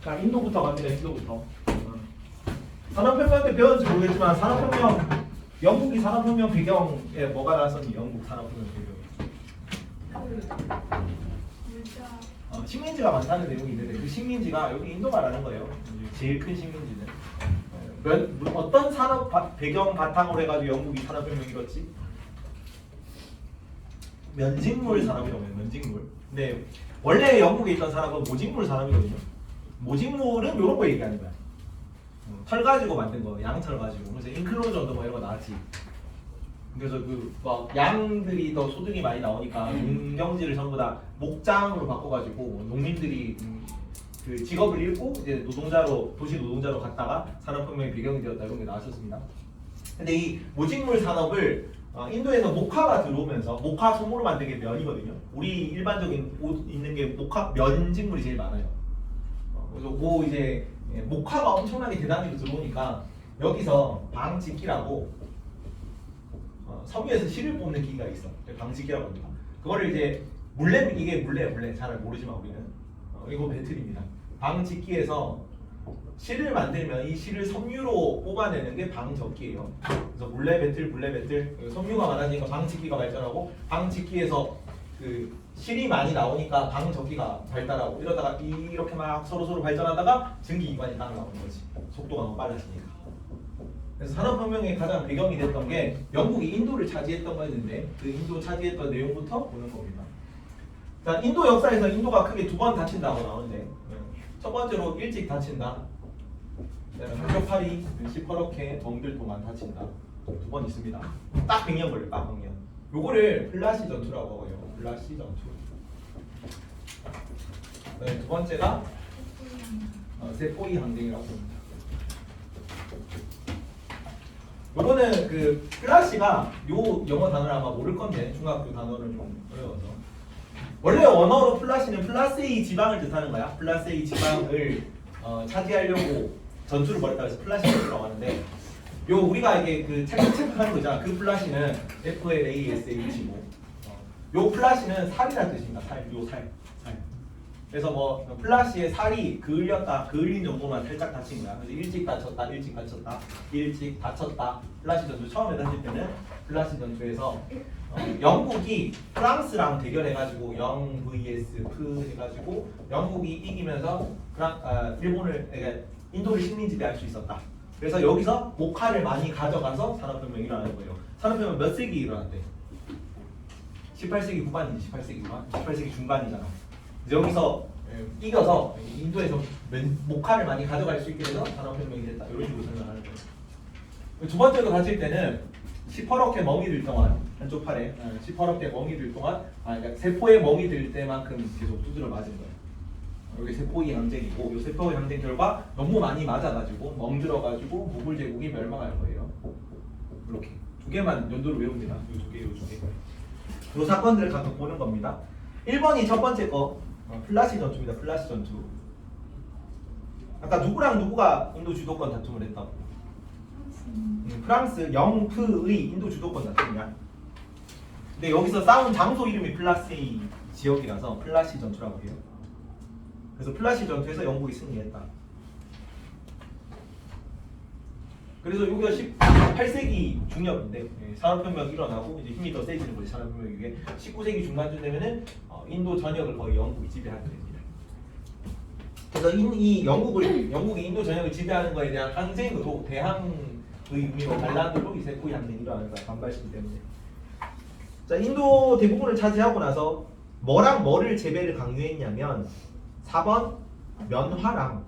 자, 인도부터 갑니다. 인도부터. 산업혁명 때 배웠는지 모르겠지만 산업혁명 영국이 산업혁명 배경에 뭐가 나왔었니? 영국 산업혁명 배경. 식민지가 많다는 내용이 있는데 그 식민지가 여기 인도 말하는 거예요. 제일 큰 식민지는. 어떤 산업 배경 바탕으로 해가지고 영국이 산업혁명 이뤘지? 면직물 산업이라고 해요. 면직물. 근데 원래 영국에 있던 산업은 모직물 산업이거든요. 모직물은 이런 거 얘기하는 거야. 털 가지고 만든 거, 양털 가지고. 그래서 인클로저도 뭐 이런 거 나왔지. 그래서 그 막 양들이 더 소득이 많이 나오니까 농경지를 전부 다 목장으로 바꿔가지고 농민들이 그 직업을 잃고 이제 노동자로 도시 노동자로 갔다가 산업혁명의 배경이 되었다 이런 게 나왔었습니다. 근데 이 모직물 산업을 인도에서 목화가 들어오면서 목화 소모로 만든 게 면이거든요. 우리 일반적인 옷 입는 게 목화 면직물이 제일 많아요. 그래서 뭐 이제 목화가 엄청나게 대단하게 들어오니까 여기서 방직기라고 섬유에서 실을 뽑는 기계가 있어. 방직기라고 합니다. 그거를 이제 물레 잘 모르지만 우리는 이거 배틀입니다. 방직기에서 실을 만들면 이 실을 섬유로 뽑아내는 게 방적기예요. 그래서 물레 배틀 섬유가 많아지니까 방직기가 발전하고 방직기에서 그 실이 많이 나오니까 방적기가 발달하고 이러다가 이렇게 막 서로 발전하다가 증기기관이 딱 나오는 거지. 속도가 너무 빨라지니까. 그래서 산업혁명의 가장 배경이 됐던 게 영국이 인도를 차지했던 거였는데 그 인도 차지했던 내용부터 보는 겁니다. 자, 인도 역사에서 인도가 크게 두 번 다친다고 나오는데 첫 번째로 일찍 다친다. 한쪽팔이 시퍼렇게 멍들 동안 다친다. 두 번 있습니다. 딱 100년 걸려요. 딱 100년. 요거를 플라시 전투라고 해요. 플라시 전투. 네, 두 번째가 세포이 항쟁이라고 합니다. 요거는 그 플라시가 요 영어 단어를 아마 모를 건데 중학교 단어를 좀 어려워서 원래 원어로 플라시는 플라세이 지방을 뜻하는 거야. 플라세이 지방을 차지하려고 전투를 벌였다고 해서 플라시 전투라고 하는데 요 우리가 이게 그 체크하는 거잖아. 그 플라시는 FLASH고 요 플라시는 살이라는 뜻입니다. 살. 그래서 뭐 플라시의 살이 그을린 정도만 살짝 다친 거야. 그래서 일찍 다쳤다. 플라시 전투 처음에 다칠 때는 플라시 전투에서 영국이 프랑스랑 대결해가지고 0 vs 프 해가지고 영국이 이기면서 일본을 그러니까 인도를 식민지배할 수 있었다. 그래서 여기서 목화를 많이 가져가서 산업혁명이 일어나는 거예요. 산업혁명 몇 세기 일어났대? 18세기 후반이지. 18세기 중반이잖아. 여기서 이겨서 인도에서 목화를 많이 가져갈 수 있게 돼서 산업혁명이 됐다. 이런 식으로 설명하는 거예요. 두 번째로 다칠 때는 시퍼렇게 멍이 들 동안 한쪽 팔에 시퍼렇게 멍이 들 동안 그러니까 세포에 멍이 들 때만큼 계속 두드려 맞은 거예요. 여기 세포의 항쟁이고 이 세포의 항쟁 결과 너무 많이 맞아가지고 멍들어가지고 무굴 제국이 멸망할 거예요. 이렇게 두 개만 연도를 외웁니다. 이 두 개. 이 사건들을 각각 보는 겁니다. 1번이 첫 번째 거 플라시 전투입니다. 플라시 전투. 아까 누구랑 누구가 인도 주도권 다툼을 했다고? 프랑스 영프의 인도 주도권 다툼이야. 근데 여기서 싸운 장소 이름이 플라세이 지역이라서 플라시 전투라고 해요. 그래서 플라시 전투에서 영국이 승리했다. 그래서 여기가 18세기 중엽인데 산업혁명이 일어나고 이제 힘이 더 세지는 거지. 산업혁명이 이게 19세기 중반쯤 되면은 인도 전역을 거의 영국이 지배하게 됩니다. 그래서 이 영국이 인도 전역을 지배하는 거에 대한 항쟁으로 대항의 의미로 반란으로 이 세포의 항쟁이 일어나는 거야. 반발심 때문에. 자, 인도 대부분을 차지하고 나서 뭐랑 뭐를 재배를 강요했냐면 4번 면화랑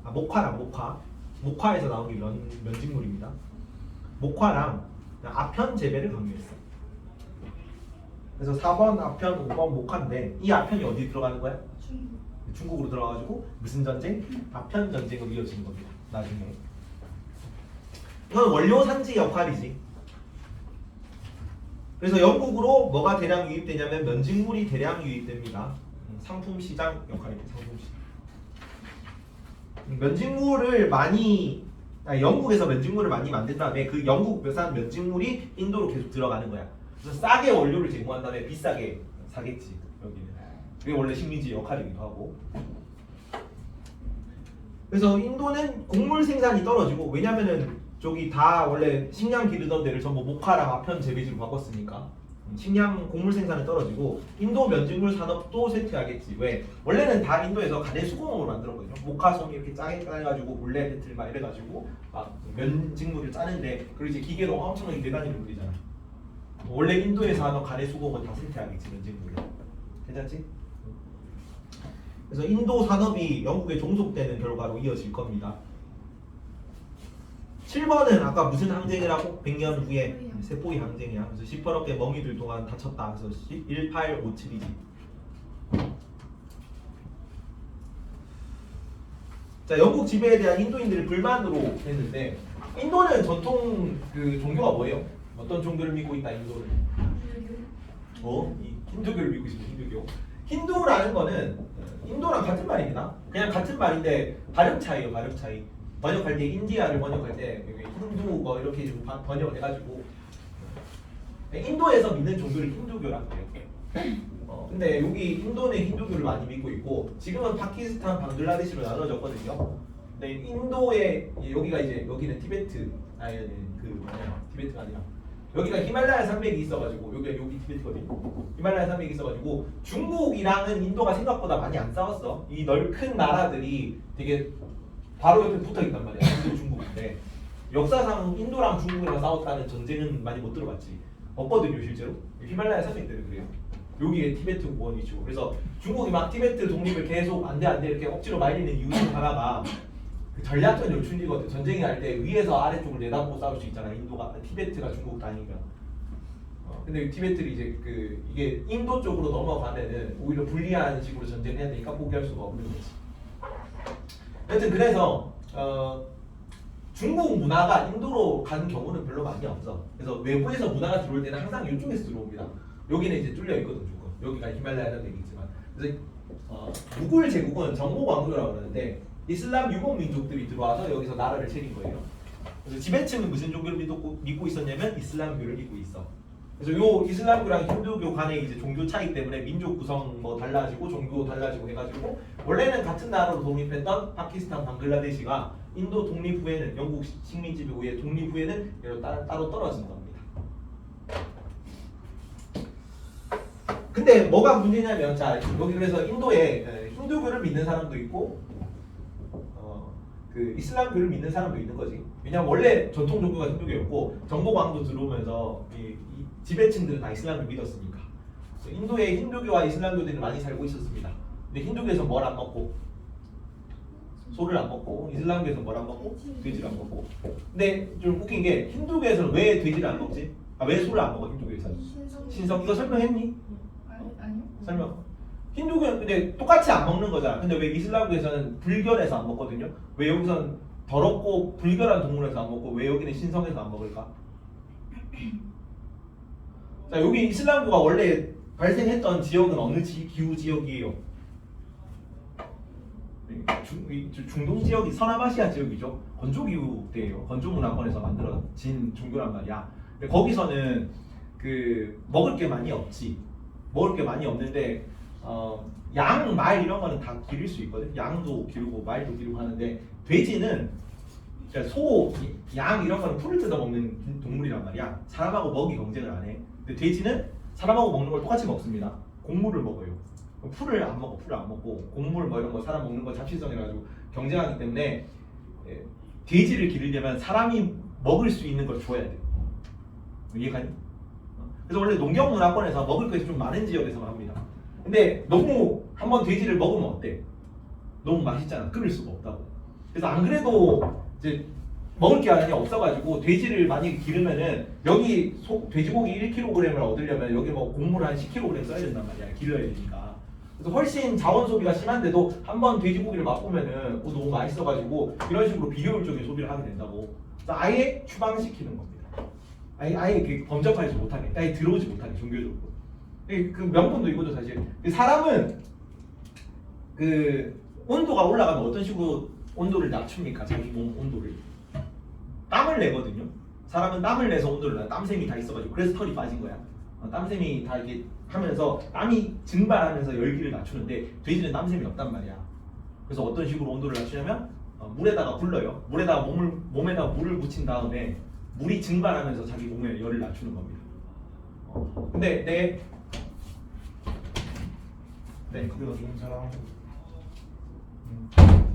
목화에서 나온 게 면직물입니다. 목화랑 아편 재배를 강요했어. 그래서 4번 아편, 5번 목화인데 이 아편이 어디 들어가는 거야? 중국으로 들어가가지고 무슨 전쟁? 아편 전쟁으로 이어지는 겁니다. 나중에. 이건 원료 산지 역할이지. 그래서 영국으로 뭐가 대량 유입되냐면 면직물이 대량 유입됩니다. 상품 시장 역할입니다. 상품 시장. 면직물을 많이 영국에서 면직물을 많이 만든 다음에 그 영국산 면직물이 인도로 계속 들어가는 거야. 그래서 싸게 원료를 제공한 다음에 비싸게 사겠지. 여기는 그게 원래 식민지 역할이기도 하고. 그래서 인도는 곡물 생산이 떨어지고 왜냐면은 저기 다 원래 식량 기르던 데를 전부 목화랑 아편 재배지로 바꿨으니까 식량 곡물 생산은 떨어지고 인도 면직물 산업도 쇠퇴하겠지. 왜? 원래는 다 인도에서 가내 수공업을 만들었거든요. 목화솜 이렇게 짜게 짜가지고 물레 배틀 막 이래가지고 막 면직물을 짜는데 그리고 이제 기계로 엄청나게 대단히를 부리잖아. 원래 인도에서 하는 가내 수공업은 다 쇠퇴하겠지 면직물은. 괜찮지? 그래서 인도 산업이 영국에 종속되는 결과로 이어질 겁니다. 7번은 아까 무슨 항쟁이라고? 100년 후에 세포의 항쟁이야. 그래서 시퍼렇게 멍이들 동안 다쳤다. 그래서 1857이지. 자, 영국 지배에 대한 인도인들의 불만으로 했는데 인도는 전통 그 종교가 뭐예요? 어떤 종교를 믿고 있다 인도는? 이 힌두교를 믿고 있습니다. 힌두교. 힌두라는 거는 인도랑 같은 말입니다. 그냥 같은 말인데 발음 차이요, 발음 차이. 번역할 때 인디아를 번역할 때 힌두 뭐 이렇게 좀 번역해가지고 인도에서 믿는 종교를 힌두교라고 해요. 근데 여기 인도는 힌두교를 많이 믿고 있고 지금은 파키스탄, 방글라데시로 나눠졌거든요. 근데 인도에 여기가 이제 여기는 티베트 아니 그 뭐냐 티베트가 아니라 여기가 히말라야 산맥이 있어가지고 여기 티베트거든요. 히말라야 산맥이 있어가지고 중국이랑은 인도가 생각보다 많이 안 싸웠어. 이 넓은 나라들이 되게 바로 옆에 붙어 있단 말이야. 인도 중국인데 역사상 인도랑 중국이랑 싸웠다는 전쟁은 많이 못 들어봤지. 없거든요 실제로. 히말라야 산맥 때문에 그래요. 여기에 티베트 구원이 있죠. 그래서 중국이 막 티베트 독립을 계속 안 돼 이렇게 억지로 말리는 이유 중 하나가 그 전략적 요충지거든. 전쟁이 날 때 위에서 아래쪽을 내다보고 싸울 수 있잖아. 인도가 티베트가 중국 다니면. 근데 티베트를 이제 이게 인도 쪽으로 넘어가면은 오히려 불리한 식으로 전쟁해야 되니까 포기할 수가 없는 거지. 여튼 그래서 중국 문화가 인도로 가는 경우는 별로 많이 없어. 그래서 외부에서 문화가 들어올 때는 항상 이쪽에서 들어옵니다. 여기는 이제 뚫려 있거든 조금. 여기가 히말라야 산맥이지만. 그래서 무굴 제국은 정복 왕조라고 그러는데 이슬람 유목 민족들이 들어와서 여기서 나라를 차린 거예요. 그래서 지배층은 무슨 종교를 믿고 있었냐면 이슬람교를 믿고 있어. 그래서 요 이슬람교랑 힌두교 간의 이제 종교 차이 때문에 민족 구성 뭐 달라지고 종교 달라지고 해가지고 원래는 같은 나라로 독립했던 파키스탄, 방글라데시가 인도 독립 후에는 영국 식민 지배 후에 독립 후에는 따로 떨어진 겁니다. 근데 뭐가 문제냐면 자 여기 그래서 인도에 힌두교를 믿는 사람도 있고 그 이슬람교를 믿는 사람도 있는 거지. 왜냐면 원래 전통 종교가 힌두교였고 정복 왕조 들어오면서 이 지배층들은 다 이슬람을 믿었으니까. 인도에 힌두교와 이슬람교들이 많이 살고 있었습니다. 근데 힌두교에서 뭘 안 먹고? 소를 안 먹고 이슬람교에서 뭘 안 먹고? 돼지를 안 먹고. 근데 좀 웃긴 게 힌두교에서는 왜 돼지를 안 먹지? 왜 소를 안 먹어 힌두교에서는? 신성 이거 설명했니? 아니요. 설명. 힌두교는 근데 똑같이 안 먹는 거잖아. 근데 왜 이슬람교에서는 불결해서 안 먹거든요? 왜 여기서는 더럽고 불결한 동물에서 안 먹고 왜 여기는 신성해서 안 먹을까? 자 여기 이슬람교가 원래 발생했던 지역은 어느 기후 지역이에요? 중동 지역이 서남아시아 지역이죠. 건조 기후대예요. 건조 문화권에서 만들어진 종교란 말이야. 근데 거기서는 먹을 게 많이 없지. 먹을 게 많이 없는데 양, 말 이런 거는 다 기를 수 있거든. 양도 기르고 말도 기르고 하는데 돼지는 소, 양 이런 거는 풀을 뜯어 먹는 동물이란 말이야. 사람하고 먹이 경쟁을 안 해. 근데 돼지는 사람하고 먹는 걸 똑같이 먹습니다. 곡물을 먹어요. 풀을 안 먹고 곡물 뭐 이런 거 사람 먹는 거 잡식성이라 가지고 경쟁하기 때문에 돼지를 기르려면 사람이 먹을 수 있는 걸 줘야 돼. 이해가니? 그래서 원래 농경 문화권에서 먹을 것이 좀 많은 지역에서만 합니다. 근데 너무 한번 돼지를 먹으면 어때? 너무 맛있잖아. 끊을 수가 없다고. 그래서 안 그래도 이제 먹을 게 아니 없어가지고 돼지를 많이 기르면은 여기 돼지고기 1kg을 얻으려면 여기 뭐 곡물 한 10kg 써야 된단 말이야. 기르어야 되니까. 그래서 훨씬 자원 소비가 심한데도 한번 돼지고기를 맛보면은 너무 맛있어가지고 이런 식으로 비효율적인 소비를 하게 된다고. 그래서 아예 추방시키는 겁니다. 아예 범접하지 못하게, 아예 들어오지 못하게 종교적으로. 그 명분도 이거죠 사실. 사람은 온도가 올라가면 어떤 식으로 온도를 낮춥니까? 자기 몸 온도를 땀을 내거든요. 사람은 땀을 내서 온도를 낮. 땀샘이 다 있어가지고 그래서 털이 빠진 거야. 땀샘이 다 이렇게 하면서 땀이 증발하면서 열기를 낮추는데 돼지는 땀샘이 없단 말이야. 그래서 어떤 식으로 온도를 낮추냐면 물에다가 굴러요. 물에다가 몸에다가 물을 묻힌 다음에 물이 증발하면서 자기 몸에 열을 낮추는 겁니다. 근데 그게 좀 사람.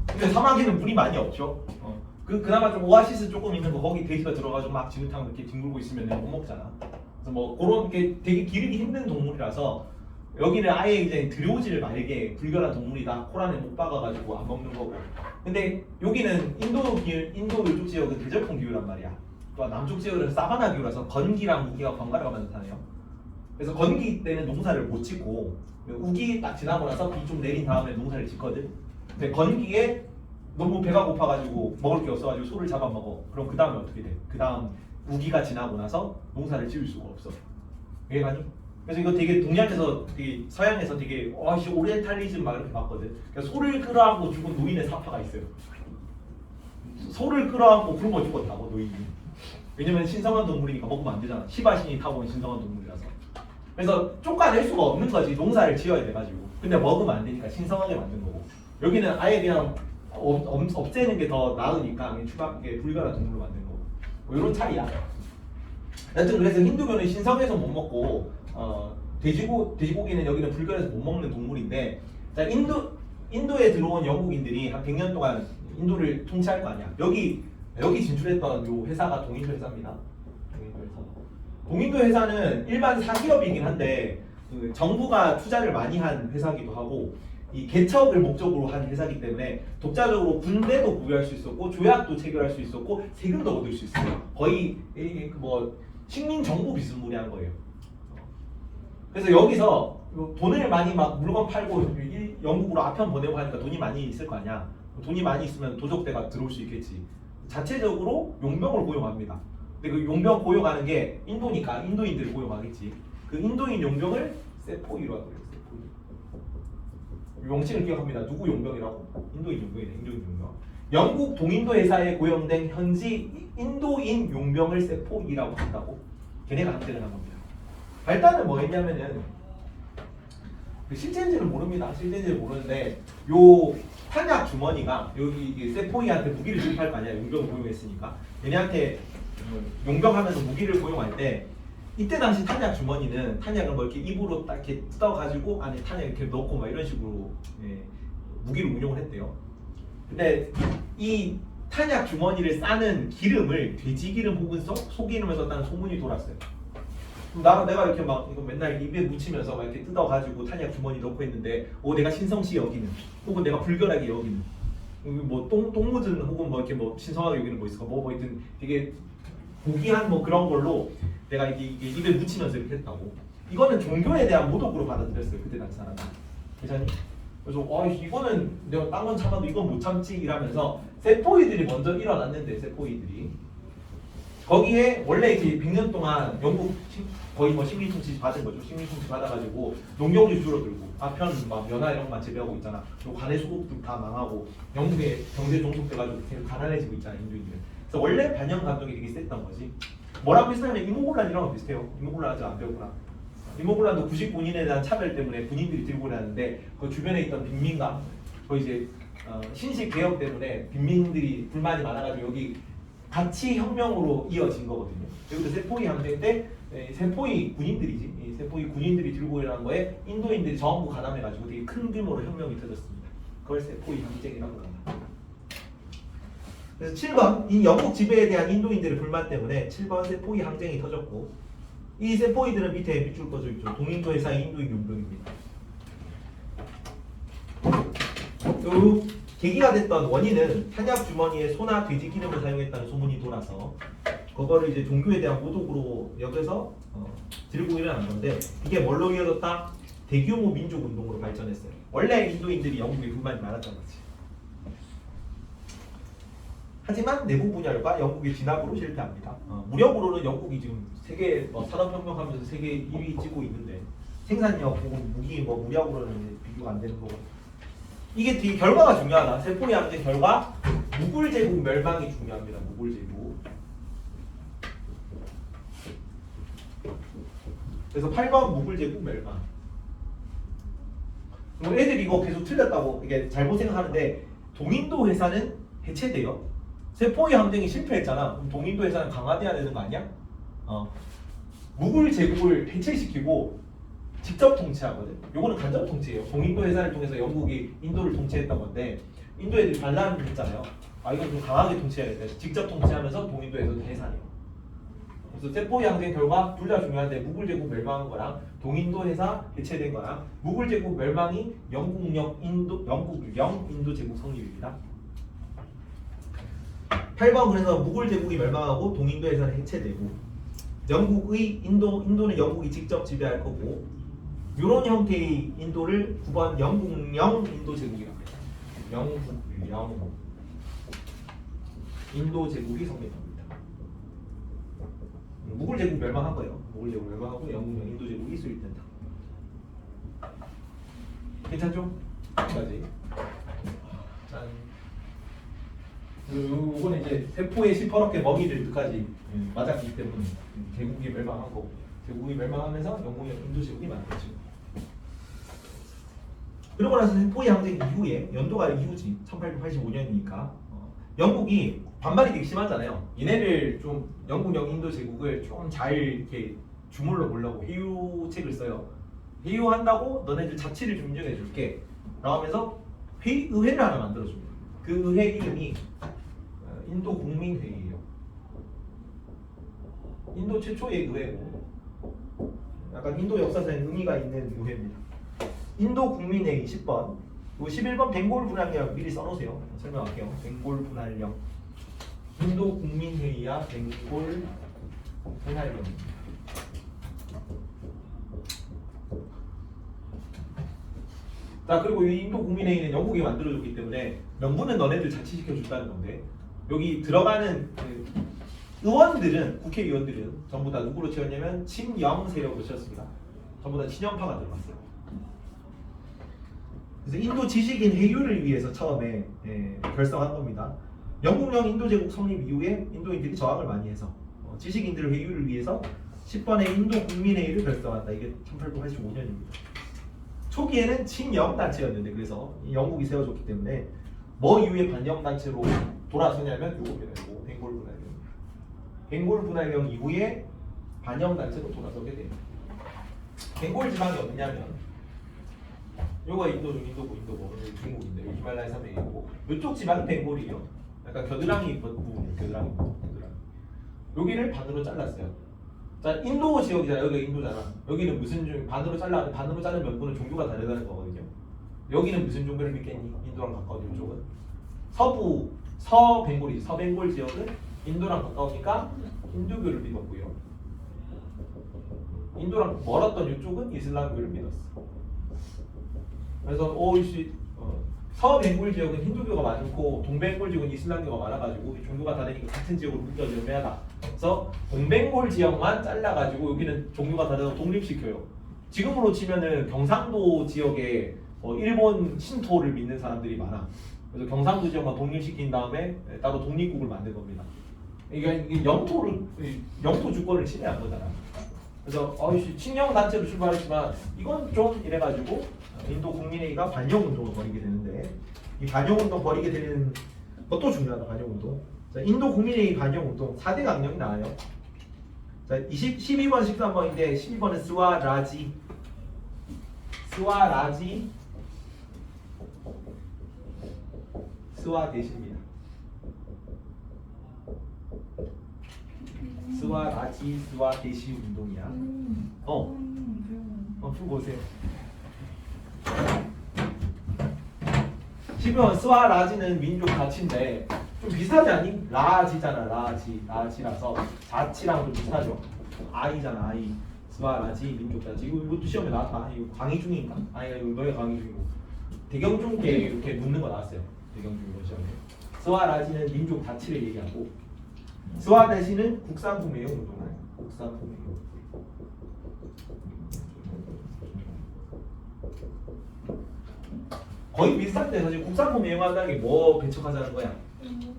근데 사막에는 물이 많이 없죠. 그나마 좀 오아시스 조금 있는 거 거기 돼지가 들어가지고 막 진흙탕 이렇게 뒹굴고 있으면 못 먹잖아. 그래서 뭐 그런 게 되게 기르기 힘든 동물이라서 여기는 아예 이제 들여오질 말게 불결한 동물이다. 코란에 못 박아가지고 안 먹는 거고. 근데 여기는 인도 이쪽 지역은 대절풍 기후란 말이야. 또 남쪽 지역은 사바나 기후라서 건기랑 우기가 번갈아가 만든 산이에요. 그래서 건기 때는 농사를 못 짓고 우기 딱 지나고 나서 비 좀 내린 다음에 농사를 짓거든. 근데 건기에 너무 배가 고파가지고 먹을 게 없어가지고 소를 잡아먹어. 그럼 그 다음에 어떻게 돼? 그 다음 우기가 지나고 나서 농사를 지을 수가 없어. 이해가니? 그래서 이거 되게 동양에서 되게 서양에서 되게 오리엔탈리즘 막 이렇게 봤거든. 그러니까 소를 끌어안고 죽은 노인의 사파가 있어요. 소를 끌어안고 굶어 죽었다고 노인이. 왜냐면 신성한 동물이니까 먹으면 안 되잖아. 시바신이 타고 온 신성한 동물이라서. 그래서 쫓아낼 수가 없는 거지. 농사를 지어야 돼가지고. 근데 먹으면 안 되니까 신성하게 만든 거고. 여기는 아예 그냥 없애는 게 더 나으니까 추가하게 불결한 동물로 만든 거고. 뭐 이런 차이야. 여튼 그래서 힌두교는 신성해서 못 먹고 돼지고기는 여기는 불결해서 못 먹는 동물인데, 자 인도에 들어온 영국인들이 한 100년 동안 인도를 통치할 거 아니야. 여기 진출했던 요 회사가 동인도 회사입니다. 동인도 회사는 일반 사기업이긴 한데 그 정부가 투자를 많이 한 회사기도 하고 이 개척을 목적으로 한 회사이기 때문에 독자적으로 군대도 구비할 수 있었고 조약도 체결할 수 있었고 세금도 얻을 수 있어요. 거의 뭐 식민 정부 비스무리한 거예요. 그래서 여기서 돈을 많이 막 물건 팔고 영국으로 아편 보내고 하니까 돈이 많이 있을 거 아니야. 돈이 많이 있으면 도적대가 들어올 수 있겠지. 자체적으로 용병을 고용합니다. 근데 그 용병 고용하는 게 인도니까 인도인들을 고용하겠지. 그 인도인 용병을 세포이라고 해요. 명칭을 기억합니다. 누구 용병이라고? 인도인 용병이네. 인도인 용병. 영국 동인도 회사에 고용된 현지 인도인 용병을 세포이라고 한다고. 걔네가 항쟁을 한 겁니다. 발단은 뭐 했냐면은 실제인지는 모릅니다. 실제인지를 모르는데 요 탄약 주머니가 여기 세포이한테 무기를 주입할 거 아니야. 용병을 고용했으니까. 얘네한테 용병하면서 무기를 고용할 때 이때 당시 탄약 주머니는 탄약을 뭐 이렇게 입으로 딱 이렇게 뜯어가지고 안에 탄약 이렇게 넣고 막 이런 식으로 무기를 운용을 했대요. 근데 이 탄약 주머니를 싸는 기름을 돼지 기름 혹은 소기름을 썼다는 소문이 돌았어요. 내가 이렇게 막 이거 맨날 입에 묻히면서 막 이렇게 뜯어가지고 탄약 주머니 넣고 있는데 내가 신성시 여기는 혹은 내가 불결하게 여기는 뭐 똥 묻은 혹은 뭐 이렇게 뭐 신성하게 여기는 뭐 있을까 뭐 하여튼 되게 고귀한 뭐 그런 걸로 내가 이게 입에 묻히면서 이렇게 했다고. 이거는 종교에 대한 모독으로 받아들였어요 그때 당시 사람은. 괜찮니? 그래서 이거는 내가 딴 건 참아도 이건 못 참지 이러면서 세포이들이 먼저 일어났는데 세포이들이 거기에 원래 이제 100년 동안 영국 거의 뭐 식민 통치 받은 거죠. 식민 통치 받아가지고 농경지 줄어들고 아편 막 면화 이런 것만 재배하고 있잖아. 요 관의 소국들 다 망하고 영국의 경제 종속돼가지고 계속 가난해지고 있잖아 인도인들은. 그래서 원래 반영 감독이 되게 셌던 거지. 뭐라고 비슷하면 이모곤란이랑 거 비슷해요. 이모곤란 아직 안 배웠구나. 이모곤란도 99인에 대한 차별 때문에 군인들이 들고 다녔는데 그 주변에 있던 빈민가 그 이제 신식 개혁 때문에 빈민들이 불만이 많아가지고 여기 같이 혁명으로 이어진 거거든요. 여기도 세포이 항쟁 때 세포이 군인들이지. 이 세포이 군인들이 들고 일어난 거에 인도인들이 전부 가담해가지고 되게 큰 규모로 혁명이 터졌습니다. 그걸 세포이 항쟁이라고 합니다. 그래서 7번 이 영국 지배에 대한 인도인들의 불만 때문에 7번 세포이 항쟁이 터졌고 이 세포이들은 밑에 밑줄 꺼져 있죠. 동인도 회사의 인도인 용병입니다. 요 계기가 됐던 원인은 탄약 주머니에 소나 돼지 기름을 사용했다는 소문이 돌아서 그거를 이제 종교에 대한 모독으로 여겨서 들고 일어난 건데 이게 뭘로 이어졌다? 대규모 민족 운동으로 발전했어요. 원래 인도인들이 영국에 불만이 많았던 거지. 하지만 내부 분열과 영국의 진압으로 실패합니다. 무력으로는 영국이 지금 세계 산업혁명하면서 세계 1위 찍고 있는데 생산력 혹은 무기 무력으로는 비교가 안 되는 거고. 이게 되게 결과가 중요하다. 세포이 항쟁 결과 무굴 제국 멸망이 중요합니다. 무굴 제국. 그래서 8번 무굴 제국 멸망. 애들이 이거 계속 틀렸다고 이게 잘못 생각하는데 동인도 회사는 해체돼요. 세포의 항쟁이 실패했잖아. 그럼 동인도 해사는 강화돼야 되는 거 아니야? 묵을 제국을 해체시키고 직접 통치하거든. 요거는 간접 통치예요. 동인도 해사를 통해서 영국이 인도를 통치했던 건데 인도 애들이 반란을 했잖아요. 아 이건 좀 강하게 통치해야겠다. 직접 통치하면서 동인도에서도 해산이에요. 그래서 세포의 항쟁 결과 둘 다 중요한데 무굴 제국 멸망한 거랑 동인도 해사 해체된 거랑 무굴 제국 멸망이 영국령 인도 제국 성립입니다. 8번 그래서 무굴 제국이 멸망하고 동인도 해사는 해체되고 영국의 인도는 영국이 직접 지배할 거고 이런 형태의 인도를 9번 영국령 인도 제국이라고 해요. 영국령 인도 제국이 성립합니다. 무굴 제국 멸망한 거예요. 무굴 제국 멸망하고 영국령 인도 제국이 수립된다. 괜찮죠? 여기까지. 짠. 요거는 이제 세포에 시퍼렇게 먹이를 끝까지 맞았기 때문에 제국이 멸망하고 제국이 멸망하면서 영국령 인도 제국이 만들어지고. 그러고 나서 세포의 항쟁 이후에 연도가 이후지 1885년이니까 영국이 반발이 되게 심하잖아요. 얘네를 좀 영국령 인도 제국을 좀 잘 이렇게 주물러 보려고 회유책을 써요. 회유한다고 너네들 자치를 좀 인정해 줄게. 라면서 의회를 하나 만들어줍니다. 그 의회 이름이 인도 국민회의예요. 인도 최초의 의회고 약간 인도 역사상에 의미가 있는 의회입니다. 인도 국민회의 10번 11번 벵골 분할령 미리 써놓으세요. 설명할게요. 벵골 분할령 인도 국민회의야 벵골 분할령입니다. 자 그리고 이 인도 국민회의는 영국이 만들어줬기 때문에 명분은 너네들 자치시켜 준다는 건데 여기 들어가는 그 의원들은 국회의원들은 전부 다 누구로 채웠냐면 친영 세력으로 채웠습니다. 전부 다 친영파가 들어갔어요. 그래서 인도 지식인 회유를 위해서 처음에 결성한 겁니다. 영국령 인도 제국 성립 이후에 인도인들이 저항을 많이 해서 지식인들 회유를 위해서 10번의 인도 국민회의를 결성한다. 이게 1885년입니다. 초기에는 친영 단체였는데 그래서 영국이 세워줬기 때문에 뭐 이후에 반영 단체로 돌아서냐면 요겁니다. 요거 벵골 분할령. 벵골 분할령 이후에 반영 단체로 돌아서게 됩니다. 벵골 지방이 어디냐면 요거 인도고 중국인데 히말라야 산맥이고 이쪽 지방이 벵골이에요. 약간 겨드랑이 부분이에요. 겨드랑이. 여기를 반으로 잘랐어요. 자 인도 지역이잖아. 여기가 인도잖아. 여기는 무슨 종 반으로 자른 명분은 종교가 다르다는 거거든요. 여기는 무슨 종교를 믿겠니? 인도랑 가까운 이쪽은 서벵골이지. 서벵골 지역은 인도랑 가까우니까 힌두교를 믿었고요. 인도랑 멀었던 이쪽은 이슬람교를 믿었어. 그래서 서벵골 지역은 힌두교가 많고 동벵골 지역은 이슬람교가 많아가지고 종교가 다르니까 같은 지역으로 묶여서 애매하다. 그래서 동벵골 지역만 잘라가지고 여기는 종교가 다르다고 독립시켜요. 지금으로 치면은 경상도 지역에 일본 신토를 믿는 사람들이 많아. 그래서 경상도 지역만 독립시킨 다음에 따로 독립국을 만든 겁니다. 이게 영토 주권을 침해한 거잖아. 그래서 친영 단체로 출발했지만 이건 좀 이래가지고 인도 국민회의가 반영 운동을 벌이게 되는데 이 반영 운동 벌이게 되는 것도 중요하다. 반영 운동. 자, 인도 국민회의 반영 운동 4대 강령이 나와요. 자, 12번 13번인데 12번은 스와라지 스와대시입니다. 스와대시 운동이야. 풀고 오세요. 12번 스와라지는 민족 가치인데 좀 비슷하지 않니? 라지잖아. 라지라서 자치랑 좀 비슷하죠. 아이잖아. 아이. 스와라지 민족 자치. 이것도 시험에 나왔다. 이거 강의 중인가? 아니 이거 너의 강의 중이고 대경중계 이렇게 묻는 거 나왔어요. 대경중 시험에. 스와라지는 민족 자치를 얘기하고 스와대시는 국산품 애용 운동을. 국산품 애용. 거의 비슷한데 사실 국산품 애용한다는 게 뭐 배척하자는 거야?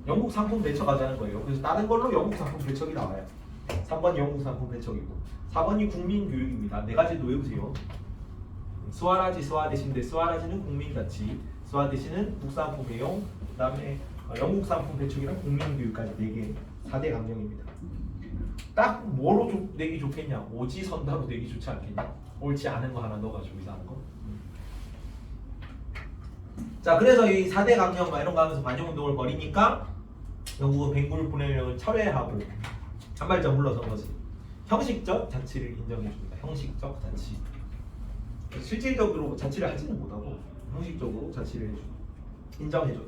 영국 상품 배척하자는 거예요. 그래서 다른 걸로 영국 상품 배척이 나와요. 3번이 영국 상품 배척이고 4번이 국민교육입니다. 네 가지도 외우세요. 스와라지, 스와대시인데 스와라지는 국민가치, 스와대시는 국산품 애용, 그 다음에 영국 상품 배척이랑 국민교육까지 4개 4대 강령입니다. 딱 뭐로 내기 좋겠냐? 오지선다로 내기 좋지 않겠냐? 옳지 않은 거 하나 넣어가지고 이상한 거. 자, 그래서 이 4대 강령 막 이런 거 하면서 반영운동을 벌이니까 영국은 뱅굴 분해령을 철회하고 한 발짝 물러선 거지. 형식적 자치를 인정해줍니다. 형식적 자치. 실질적으로 자치를 하지는 못하고 형식적으로 자치를 해줘. 인정해줘.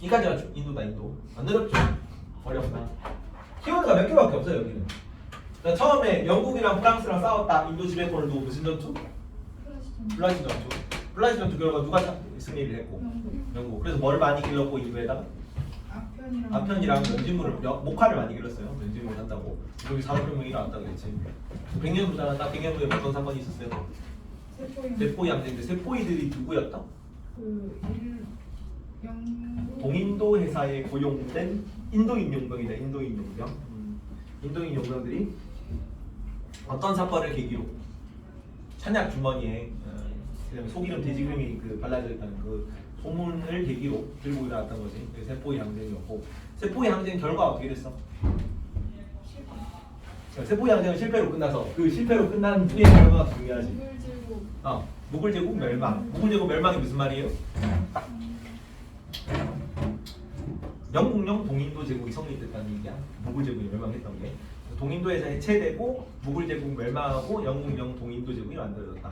이까지가 인도다 인도. 안 어렵죠? 어렵다. 키워드가 몇 개밖에 없어요 여기는. 그러니까 처음에 영국이랑 프랑스랑 싸웠다. 인도 지배권을 두고 무슨 전투? 플라시 전투. 플라시 전투 결과 누가 승리를 했고? 영국. 그래서 뭘 많이 길렀고 인도에다가? 아편이랑 면직물을 목화를 많이 길렀어요. 면직물을 한다고. 여기 산업혁명이 일어났다고 그랬지. 100년 후잖아. 딱 100년 후에 어떤 사건이 있었어요? 세포이 항쟁인데 세포이들이 누구였다? 동인도 회사에 고용된 인도인 용병이다. 인도인 용병. 인도인 용병들이 어떤 사건을 계기로 찬약 주머니에 소기름 돼지기름이 발라져 있다는 그 소문을 계기로 들고 일어났던 거지. 세포이 항쟁이었고 세포이 항쟁 결과 어떻게 됐어? 세포이 항쟁은 실패로 끝나서 그 실패로 끝난 후의 결과가 중요하지. 무굴 제국 멸망. 무굴 제국 멸망이 무슨 말이에요? 영국령 동인도 제국이 성립됐다는 얘기야. 무굴 제국이 멸망했던 게 동인도에서 해체되고 무굴 제국 멸망하고 영국령 동인도 제국이 만들어졌다.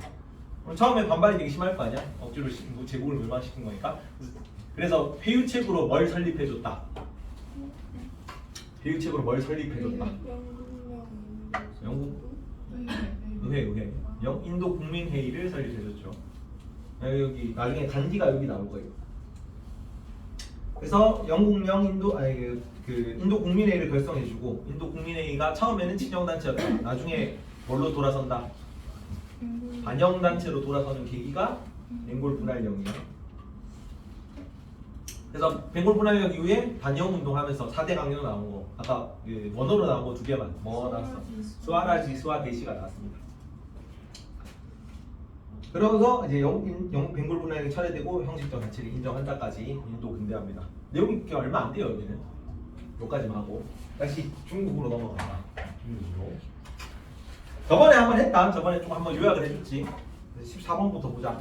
처음에 반발이 되게 심할 거 아니야? 억지로 제국을 멸망시킨 거니까. 그래서 회유책으로 뭘 설립해줬다. 회유책으로 뭘 설립해줬다. 영국 의회 인도 국민회의를 설립해줬죠. 여기 나중에 간디가 여기 나올 거예요. 그래서 영국령 인도 국민회의를 결성해주고 인도 국민회의가 처음에는 친정단체였다. 나중에 뭘로 돌아선다? 반영단체로 돌아서는 계기가 벵골 분할령이야. 그래서 벵골 분할령 이후에 반영운동하면서 4대 강령 나온 거 아까 원어로 나온 거 2개만 뭐 나왔어? 스와라지 스와데시가 나왔습니다. 그러면서 이제 영국 벵골 분할령이 철회되고 형식적 가치를 인정한다까지 인도 근대화입니다. 내용이 그렇게 얼마 안 돼요 여기는. 여기까지만 하고 다시 중국으로 넘어간다. 중국으로. 저번에 한번 했다. 저번에 좀 한번 요약을 해줬지. 14번부터 보자.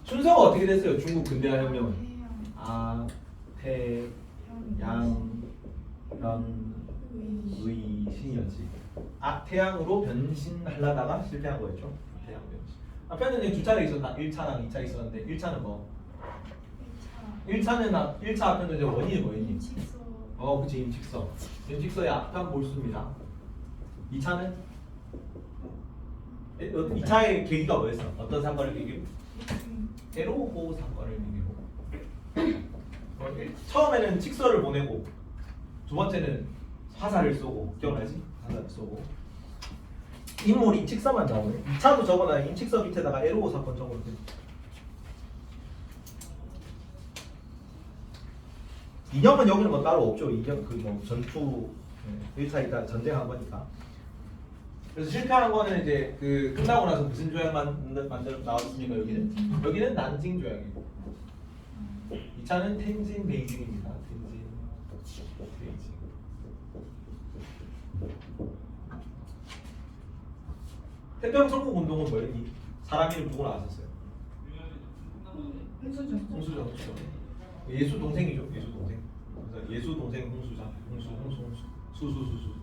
순서가 어떻게 됐어요? 중국 근대화 혁명은 태, 양, 현, 의, 신이었지. 태양으로 변신하려다가 실패한 거였죠. 태양 변신. 편은 두 차례 있었다. 1차랑 2차 있었는데 1차는 뭐? 1차 앞편은 이제 원인이 뭐였니? 그치 임칙서. 임칙서의 앞편 몰수입니다. 2차는? 2차의 계기가 뭐였어? 어떤 사건을 계기로? 에로호 사건을 계기로. 처음에는 칙서를 보내고 두 번째는 화살을 쏘고. 기억나지? 화살을 쏘고. 인물 임칙서만 나오네. 2차도 적어놔. 임칙서 밑에다가 에로호 사건 적어놓고. 이념은 여기는 뭐 따로 없죠. 이념 뭐 전투 1차 2차 전쟁한 거니까. 그래서 실패한 거는 이제 끝나고 나서 무슨 조약 만들어 나왔습니까? 여기는 난징 조약이고 2차는 텐진 베이징입니다. 텐진 베이징. 태평 성국 운동은 뭐였니? 사람 이름 누구 나왔었어요? 홍수죠. 예수 동생이죠. 예수 동생. 그래서 예수 동생 홍수자. 수수.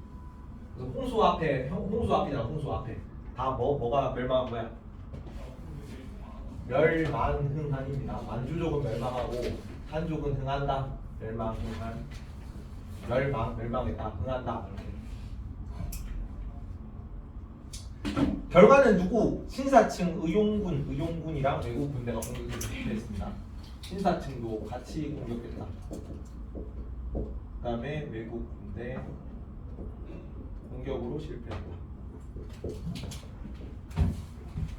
그래서 홍수 앞이잖아. 홍수 앞에 다 뭐가 멸망한 거야? 멸망흥한입니다. 만주족은 멸망하고 한족은 흥한다. 멸망흥한. 멸망했다. 흥한다. 이렇게. 결과는 누구? 신사층 의용군이랑 외국 군대가 공격을 실패했습니다. 신사층도 같이 공격했다. 그 다음에 외국 군대 공격으로 실패했다.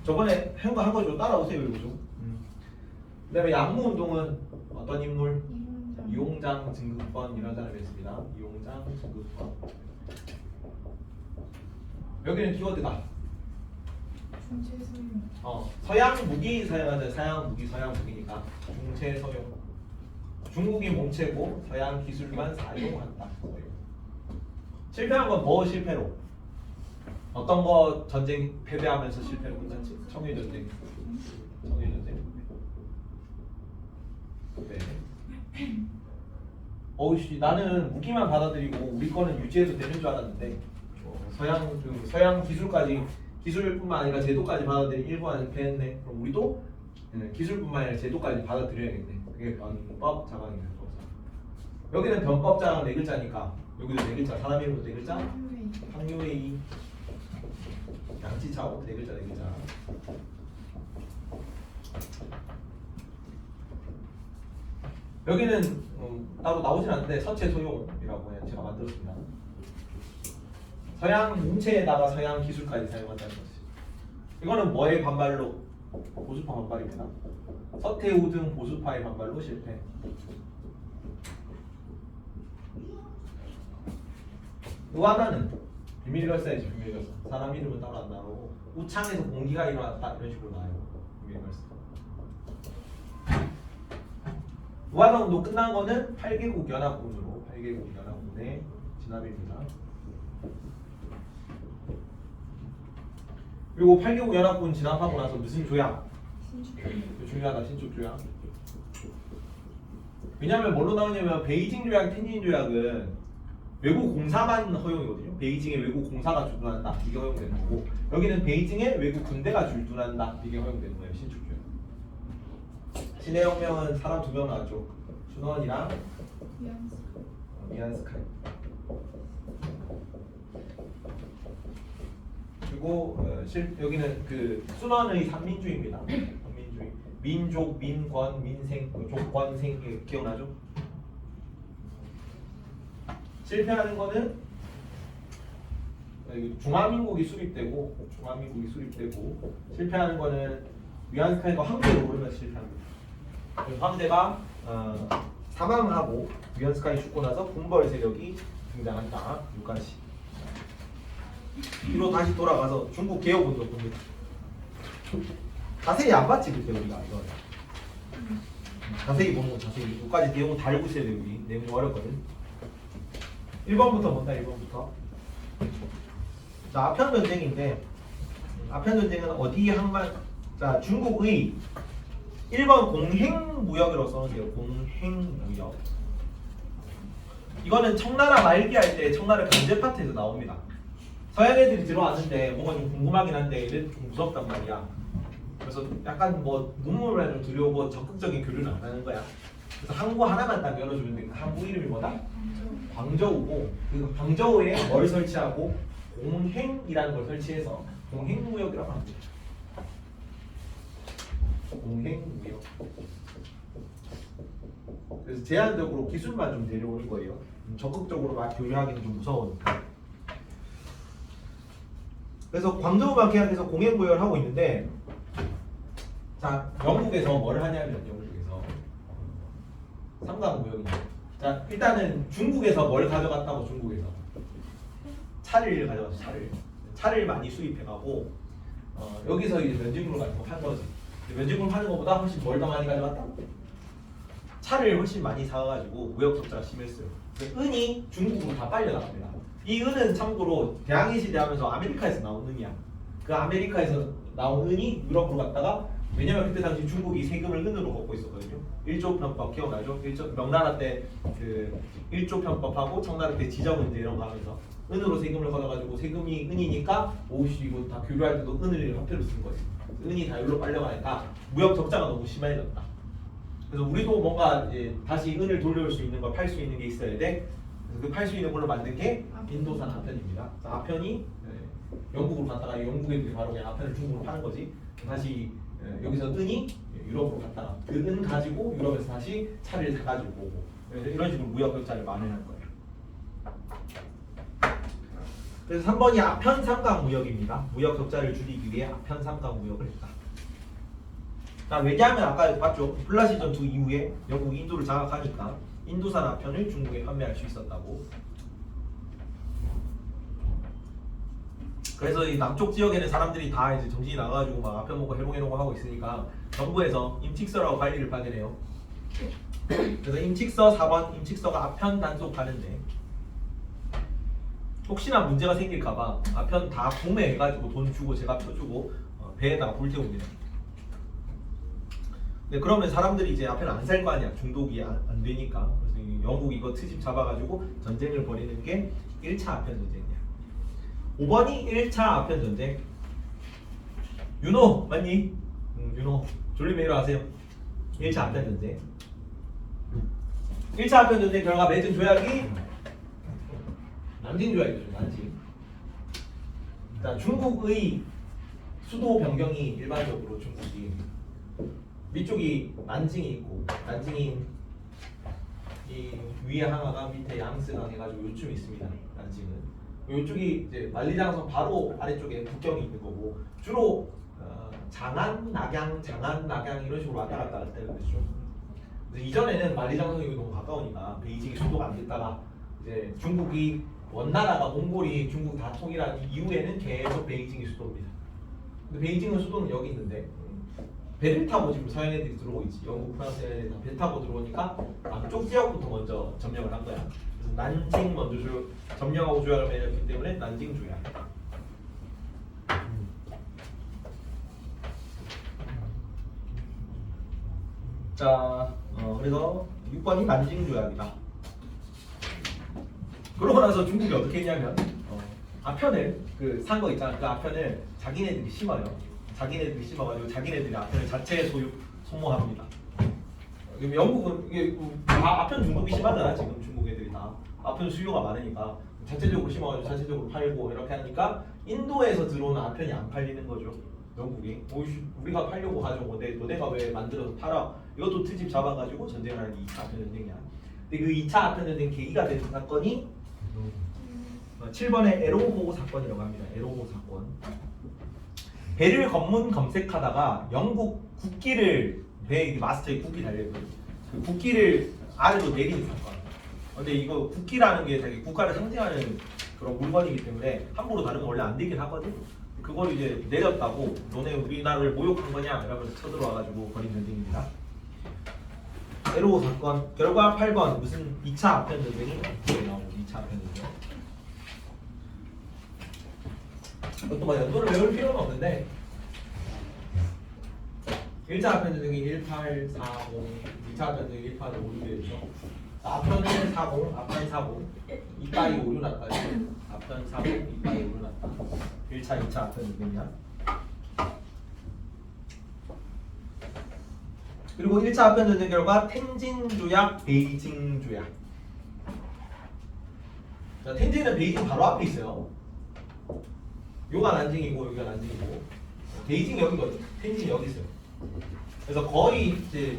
저번에 한 거죠. 따라오세요. 이거죠. 그 다음에 양무운동은 어떤 인물? 이용장 증급권 이런 사람이 했습니다. 이용장 증급권. 여기는 키워드다. 서양 무기 사용하자. 서양 무기니까 중체 서용. 중국이 몸체고 서양 기술만 사용한다. 실패한 건 뭐 실패로? 어떤 거 전쟁 패배하면서 실패로 끝났지? 청일 전쟁. 청일 전쟁. 네. 어우씨 나는 무기만 받아들이고 우리 거는 유지해도 되는 줄 알았는데 서양 기술까지 기술뿐만 아니라 제도까지 받아들인 일본은 패했네. 그럼 우리도 기술뿐만 아니라 제도까지 받아들여야겠네. 그게 변법 자강이네. 여기는 변법 자강 4글자니까 여기도 4글자 사람 이름도 4글자 항유웨이 양치차오 4글자 4글자. 여기는 따로 나오진 않는데 서체 소용이라고 그냥 제가 만들었습니다. 서양 문체에다가 서양 기술까지 사용한다는 거지. 이거는 뭐의 반발로? 보수파 반발입니다. 서태후 등 보수파의 반발로 실패. 또 하나는 비밀결사이지. 비밀결사. 사람 이름은 따로 안 나오고 우창에서 공기가 일어났다 이런 식으로 나와요. 비밀결사. 무한정도 끝난 거는 8개국 연합군으로 8개국 연합군의 진압입니다. 그리고 8개국 연합군 진압하고 나서 무슨 조약? 중요하다. 신축 조약. 왜냐하면 뭘로 나오냐면 베이징 조약, 텐진 조약은 외국 공사만 허용이거든요. 베이징에 외국 공사가 주둔한다. 이게 허용되는 거고 여기는 베이징에 외국 군대가 주둔한다. 이게 허용되는 거예요. 신축 조약. 신의 혁명은 사람 2명 나왔죠. 준원이랑 미안스카이. 그리고 여기는 그 순원의 삼민주의입니다. 삼민주의. 민족, 민권, 민생, 족권생 기억나죠? 실패하는 거는 중화민국이 수립되고 실패하는 거는 위안스카이가 황제로 오르면서 실패합니다. 황제가 사망하고 위안스카이 죽고 나서 군벌 세력이 등장한다. 여기까지. 뒤로 다시 돌아가서 중국 개혁운동 봅니다. 자세히 안 봤지 그때 우리가 이거. 자세히 보는 거 자세히. 여기까지 내용 다 읽고 있어야 돼 우리. 내용이 어렵거든. 1번부터 본다. 1번부터. 자, 아편 전쟁인데 아편 전쟁은 어디 항만 자 중국의 1번 공행무역이라고 써놓은데요. 공행무역. 이거는 청나라 말기 할 때 청나라 경제 파트에서 나옵니다. 서양 애들이 들어왔는데 뭔가 좀 궁금하긴 한데 얘는 좀 무섭단 말이야. 그래서 약간 뭐 문물을 좀 들여오고 적극적인 교류를 안 하는 거야. 그래서 항구 하나만 딱 열어주면 돼. 그 항구 이름이 뭐다? 광저우고 그 광저우에 뭘 설치하고 공행이라는 걸 설치해서 공행무역이라고 합니다. 공행무역. 그래서 제한적으로 기술만 좀 데려오는 거예요. 적극적으로 막 교류하기는 좀 무서우니까. 그래서 광저우만 계약해서 공행무역을 하고 있는데, 자 영국에서 뭘 하냐면 영국에서 삼각무역이죠. 자 일단은 중국에서 뭘 가져갔다고 중국에서 차를 가져갔어. 차를 많이 수입해가고 여기서 이제 면직물 같은 거 판 거지. 면직물 파는 것보다 훨씬 뭘 더 많이 가져갔다? 차를 훨씬 많이 사가지고 무역 적자가 심했어요. 은이 중국으로 다 빨려 나갑니다. 이 은은 참고로 대항해 시대 하면서 아메리카에서 나온 은이야. 그 아메리카에서 나온 은이 유럽으로 갔다가 왜냐면 그때 당시 중국이 세금을 은으로 걷고 있었거든요. 1조 편법 기억나죠? 명나라 때 그 1조 편법하고 청나라 때 지정은제 이런 거 하면서 은으로 세금을 걷어가지고 세금이 은이니까 오씨 이거 다 교류할 때도 은을 화폐로 쓴 거지. 은이 다 여기로 빨려가니까 무역 적자가 너무 심해졌다. 그래서 우리도 뭔가 이제 다시 은을 돌려올 수 있는 걸 팔 수 있는 게 있어야 돼. 그래서 그 팔 수 있는 걸로 만든 게 인도산 아편입니다. 아편이 영국으로 갔다가 영국 애들이 바로 그냥 아편을 중국으로 파는 거지. 다시 여기서 은이 유럽으로 갔다가 그 은 가지고 유럽에서 다시 차를 사가지고 오고 이런 식으로 무역 격차를 만회할 거예요. 그래서 3번이 아편 삼각 무역입니다. 무역 격차를 줄이기 위해 아편 삼각 무역을 했다. 자, 왜냐하면 아까 봤죠? 플라시 전투 이후에 영국이 인도를 장악하니까 인도산 아편을 중국에 판매할 수 있었다고. 그래서 이 남쪽 지역에는 사람들이 다 이제 정신이 나가지고 막 아편 먹고 해롱해롱 하고 있으니까 정부에서 임틱서라고 관리를 파게 돼요. 그래서 임칙서 4번 임칙서가 아편 단속하는데 혹시나 문제가 생길까봐 아편 다 구매해가지고 돈 주고 제가 펴주고 배에다가 불태웁니다. 네, 그러면 사람들이 이제 아편 안 살 거 아니야. 중독이 안 되니까. 그래서 영국 이거 트집 잡아가지고 전쟁을 벌이는 게 1차 아편 전쟁이야. 5번이 1차 아편 전쟁. 윤호 맞니? 윤호 졸리면 일어나세요. 1차 아편 전쟁. 1차 아편 전쟁 결과 맺은 조약이 난징 조약이죠. 난징. 자, 중국의 수도 변경이 일반적으로 중국이 위쪽이 난징이 있고 난징이 이 위에 하나가 밑에 양스강 해가지고 요쯤에 있습니다. 난징은 요쪽이 이제 만리장성 바로 아래쪽에 국경이 있는 거고 주로 장안, 낙양, 장안, 낙양 이런 식으로 왔다 갔다 할 때가 됐죠. 이전에는 만리장성이 너무 가까우니까 베이징이 수도가 안 됐다가 이제 중국이 원나라가 몽골이 중국 다 통일한 이후에는 계속 베이징이 수도입니다. 근데 베이징은 수도는 여기 있는데 배를 타고 지금 서양 애들이 들어오고 있지. 영국, 프랑스 애들이 다 배 타고 들어오니까 남쪽 지역부터 먼저 점령을 한 거야. 그래서 난징 먼저 점령하고 조약을 맺었기 때문에 난징 조약. 자, 그래서 6번이 난징 조약이다. 그러고 나서 중국이 어떻게 했냐면 아편을 그 산 거 있잖아. 그 아편을 자기네들이 심어요. 자기네들이 심어가지고 자기네들이 아편을 자체 소모합니다. 영국은 이게 다 아편 중독이 심하잖아. 지금 중국 애들이 다 아편 수요가 많으니까 자체적으로 심어가지고 자체적으로 팔고 이렇게 하니까 인도에서 들어오는 아편이 안 팔리는 거죠. 영국이 우리가 팔려고 하죠. 너네가 왜 만들어서 팔아? 이것도 트집 잡아가지고 전쟁을 하는 게 2차 아편 전쟁이야. 근데 그 2차 아편 전쟁 계기가 된 사건이 7번의 에로호 사건이라고 합니다. 에로호 사건. 배를 검문 검색하다가 영국 국기를 배 마스터에 국기 달려있거든요. 그 국기를 아래로 내리는 사건. 근데 이거 국기라는 게 자기 국가를 상징하는 그런 물건이기 때문에 함부로 다루면 원래 안 되긴 하거든. 그걸 이제 내렸다고 너네 우리나라를 모욕한 거냐 이러면서 쳐들어와가지고 벌인 전쟁입니다. 에로호 사건. 결과 8번 무슨 2차 아편 전쟁이 나오고 2차 아편 전쟁. 이것도 뭐 연도를 외울 필요는 없는데 1차 아편 전쟁이 1840, 2차 아편 전쟁이 1856이죠. 아편은 40, 아편 40, 이빠이 오류 났다. 아편 40, 이빠이 오류 났다. 1차, 2차 아편 전쟁이야. 그리고 1차 아편 전쟁 결과 텐진 조약, 베이징 조약. 자, 텐진은 베이징 바로 앞에 있어요. 요가 난징이고 여기가 난징이고 베이징 여기거든. 텐진 여기 있어요. 그래서 거의 이제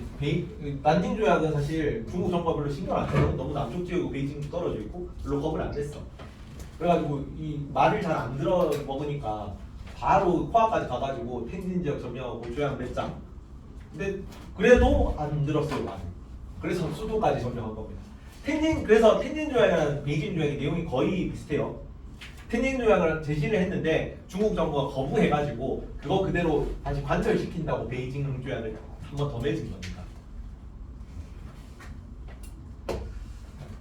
난징 조약은 사실 중국 정부가 별로 신경 안 써요. 너무 남쪽 지역이고 베이징도 떨어져 있고 별로 겁을 안 냈어. 그래가지고 이 말을 잘 안 들어 먹으니까 바로 코앞까지 가가지고 텐진 지역 점령하고 조약 맺자. 근데 그래도 안 들었어요 말을. 그래서 수도까지 점령한 겁니다. 그래서 텐진 조약이랑 베이징 조약의 내용이 거의 비슷해요. 텐진 조약을 제시를 했는데 중국 정부가 거부해가지고 그거 그대로 다시 관철시킨다고 베이징 조약을 한 번 더 맺은 겁니다.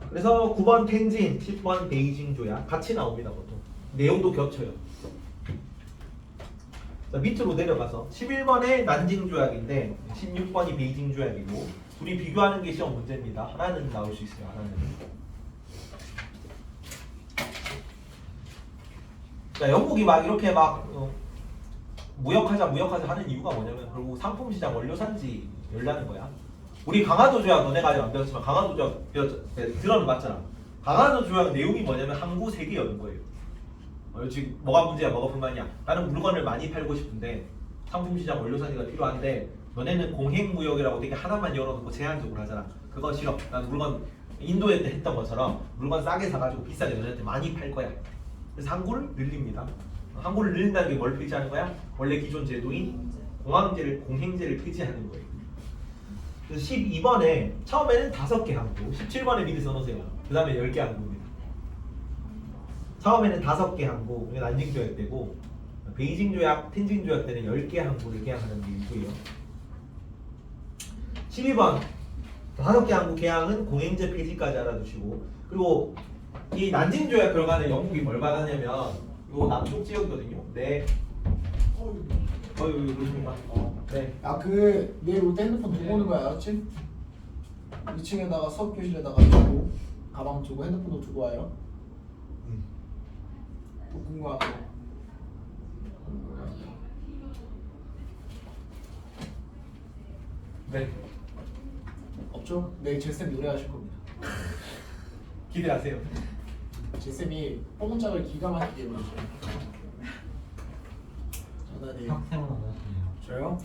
그래서 9번 텐진, 10번 베이징 조약 같이 나옵니다. 보통 내용도 겹쳐요. 자, 밑으로 내려가서 11번의 난징 조약인데 16번이 베이징 조약이고 둘이 비교하는 게 시험 문제입니다. 하나는 나올 수 있어요. 하나는. 자, 영국이 막 이렇게 막 무역하자 하는 이유가 뭐냐면 결국 상품시장 원료산지 열라는 거야. 우리 강화도 조약 너네가 아직 안 배웠지만 강화도 조약 들어는 봤잖아. 강화도 조약 내용이 뭐냐면 항구 세계 여는 거예요. 지금 뭐가 문제야 뭐가 불만이야. 나는 물건을 많이 팔고 싶은데 상품시장 원료산지가 필요한데 너네는 공행무역이라고 되게 하나만 열어놓고 제한적으로 하잖아. 그거 싫어. 난 물건 인도에 했던 것처럼 물건 싸게 사가지고 비싸게 너네한테 많이 팔 거야. 그래서 항구를 늘립니다. 항구를 늘린다는 게 뭘 폐지하는 거야? 원래 기존 제도인 공행제를 폐지하는 거예요. 그래서 12번에 처음에는 5개 항구, 17번에 미리 써놓으세요. 그 다음에 10개 항구입니다. 처음에는 5개 항구, 이게 난징 조약 때고 베이징 조약, 텐진 조약 때는 10개 항구를 계약하는 게 있고요. 12번 5개 항구 개항은 공행제 폐지까지 알아두시고 그리고 이 난징 조약 결과는 영국이 뭘 받았냐면 요 남쪽 지역이거든요. 네. 왜 그러십니까? 네. 그 내일 올 때 핸드폰 두고 오는 거야, 알았지? 2층에다가 수업 교실에다가 두고 가방 두고 핸드폰도 두고 와요. 또 궁금한 거. 네. 없죠? 내일 제쌤 노래하실 겁니다. 기대하세요. 제쌤이 뽕짝을 기가 막히게 부르죠. 저는 내일 학생은 안 하시네요. 저요?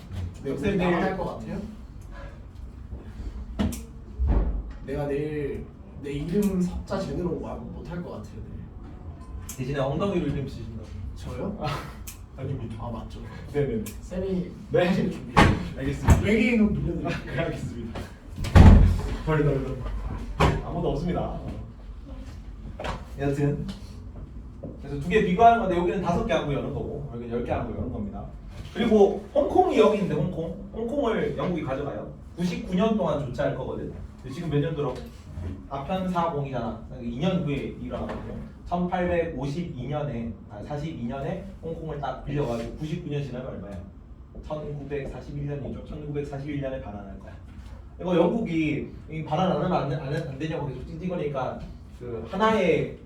네, 쌤 내일- 내일 할것 같아요? 내가 내일 내 이름 섭자 제대로 못할 것 같아요. 내일. 대신에 엉덩이로 이름 쓰신다고. 저요? 아닙니다. 아 맞죠. 네네네. 쌤이 네. 하실 준비. 알겠습니다. 외계인으로 눌러드릴게요. 네, 알겠습니다. 덜덜덜. 아무도 없습니다. 여튼 그래서 두 개 비교하는 건데 여기는 5개 하고 여는 거고 여기는 10개 하고 여는 겁니다. 그리고 홍콩이 여기 있는데 홍콩을 영국이 가져가요. 99년 동안 조차할 거거든. 근데 지금 몇 년도로? 아편사공이잖아. 2년 후에 일어나거든요. 1852년에 42년에 홍콩을 딱 빌려가지고 99년 지나면 얼마야? 1941년이죠. 1941년에 반환할 거야. 이거 영국이 이 반환 안 하면 안 되냐고 계속 찡찡거리니까 그 하나의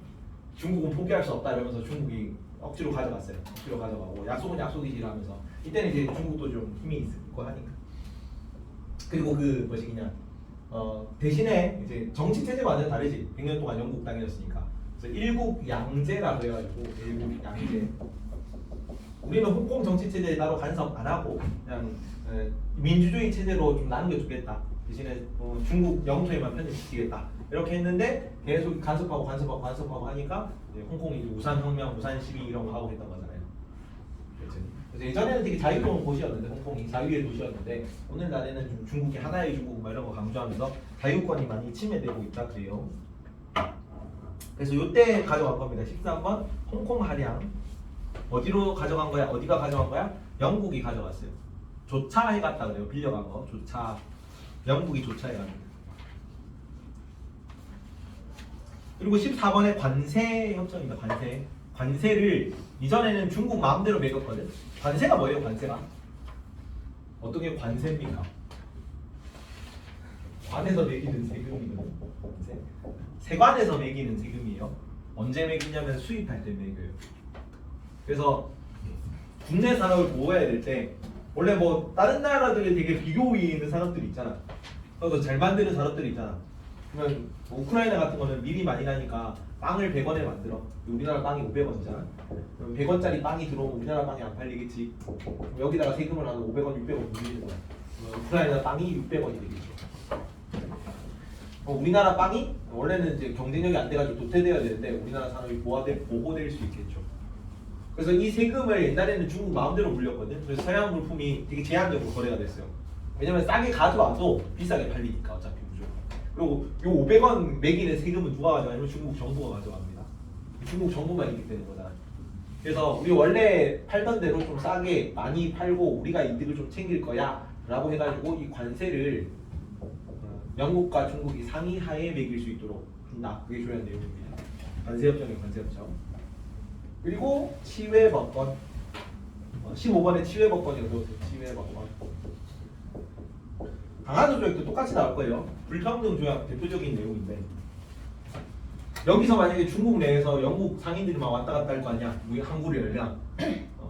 중국은 포기할 수 없다 이러면서 중국이 억지로 가져갔어요. 억지로 가져가고 약속은 약속이지 하면서 이때는 이제 중국도 좀 힘이 있고 하니까. 그리고 그 뭐시기냐 대신에 이제 정치 체제가 완전 다르지. 100년 동안 영국 땅이었으니까. 그래서 일국 양제라고 해가지고 일국 양제. 우리는 홍콩 정치 체제에 따로 간섭 안 하고 그냥 민주주의 체제로 좀 나누겨주겠다. 대신에 중국 영토에만 편입시키겠다. 이렇게 했는데 계속 간섭하고 하니까 이제 홍콩이 이제 우산혁명, 우산시위 이런 거 하고 했던 거잖아요. 그래서 예전에는 되게 자유로운 곳이었는데 홍콩이 자유의 도시였는데 오늘날에는 좀 중국이 하나의 중국 뭐 이런 거 강조하면서 자유권이 많이 침해되고 있다 그래요. 그래서 이때 가져간 겁니다. 13번 홍콩 할양 어디로 가져간 거야? 어디가 가져간 거야? 영국이 가져갔어요. 조차해 갔다 그래요. 빌려간 거 조차. 영국이 조차해 갑니다. 그리고 14번에 관세 협정입니다. 관세. 관세를 이전에는 중국 마음대로 매겼거든. 관세가 뭐예요? 관세가 어떻게 관세입니까? 관에서 매기는 세금이거든요. 관세. 세관에서 매기는 세금이에요. 언제 매기냐면 수입할 때 매겨요. 그래서 국내 산업을 보호해야 될 때 원래 뭐 다른 나라들이 되게 비교 위에 있는 산업들이 있잖아. 그래서 잘 만드는 산업들이 있잖아. 그러면 뭐 우크라이나 같은 거는 밀이 많이 나니까 빵을 100원에 만들어. 우리나라 빵이 500원이잖아. 그럼 100원짜리 빵이 들어오면 우리나라 빵이 안 팔리겠지. 그럼 여기다가 세금을 하면 500원, 600원 물리는 거야. 그러면 우크라이나 빵이 600원이 되겠죠. 우리나라 빵이 원래는 이제 경쟁력이 안 돼가지고 도태돼야 되는데 우리나라 산업이 보호될 수 있겠죠. 그래서 이 세금을 옛날에는 중국 마음대로 물렸거든. 그래서 서양 물품이 되게 제한적으로 거래가 됐어요. 왜냐면 싸게 가져와도 비싸게 팔리니까 어차피 무조건. 그리고 요 500원 매기는 세금은 누가 가져가냐면 중국 정부가 가져갑니다. 중국 정부만 이기 되는 거잖아. 그래서 우리 원래 팔던 대로 좀 싸게 많이 팔고 우리가 이득을 좀 챙길 거야 라고 해가지고 이 관세를 영국과 중국이 상의하에 매길 수 있도록 준다. 그게 중요한 내용입니다. 관세협정이에요. 관세협정. 그리고 치외법권 15번에 치외법권이 어려웠어요. 치외법권 강화도 조약도 똑같이 나올 거예요. 불평등 조약 대표적인 내용인데 여기서 만약에 중국 내에서 영국 상인들이 막 왔다 갔다 할 거 아니야. 우리 항구를 열면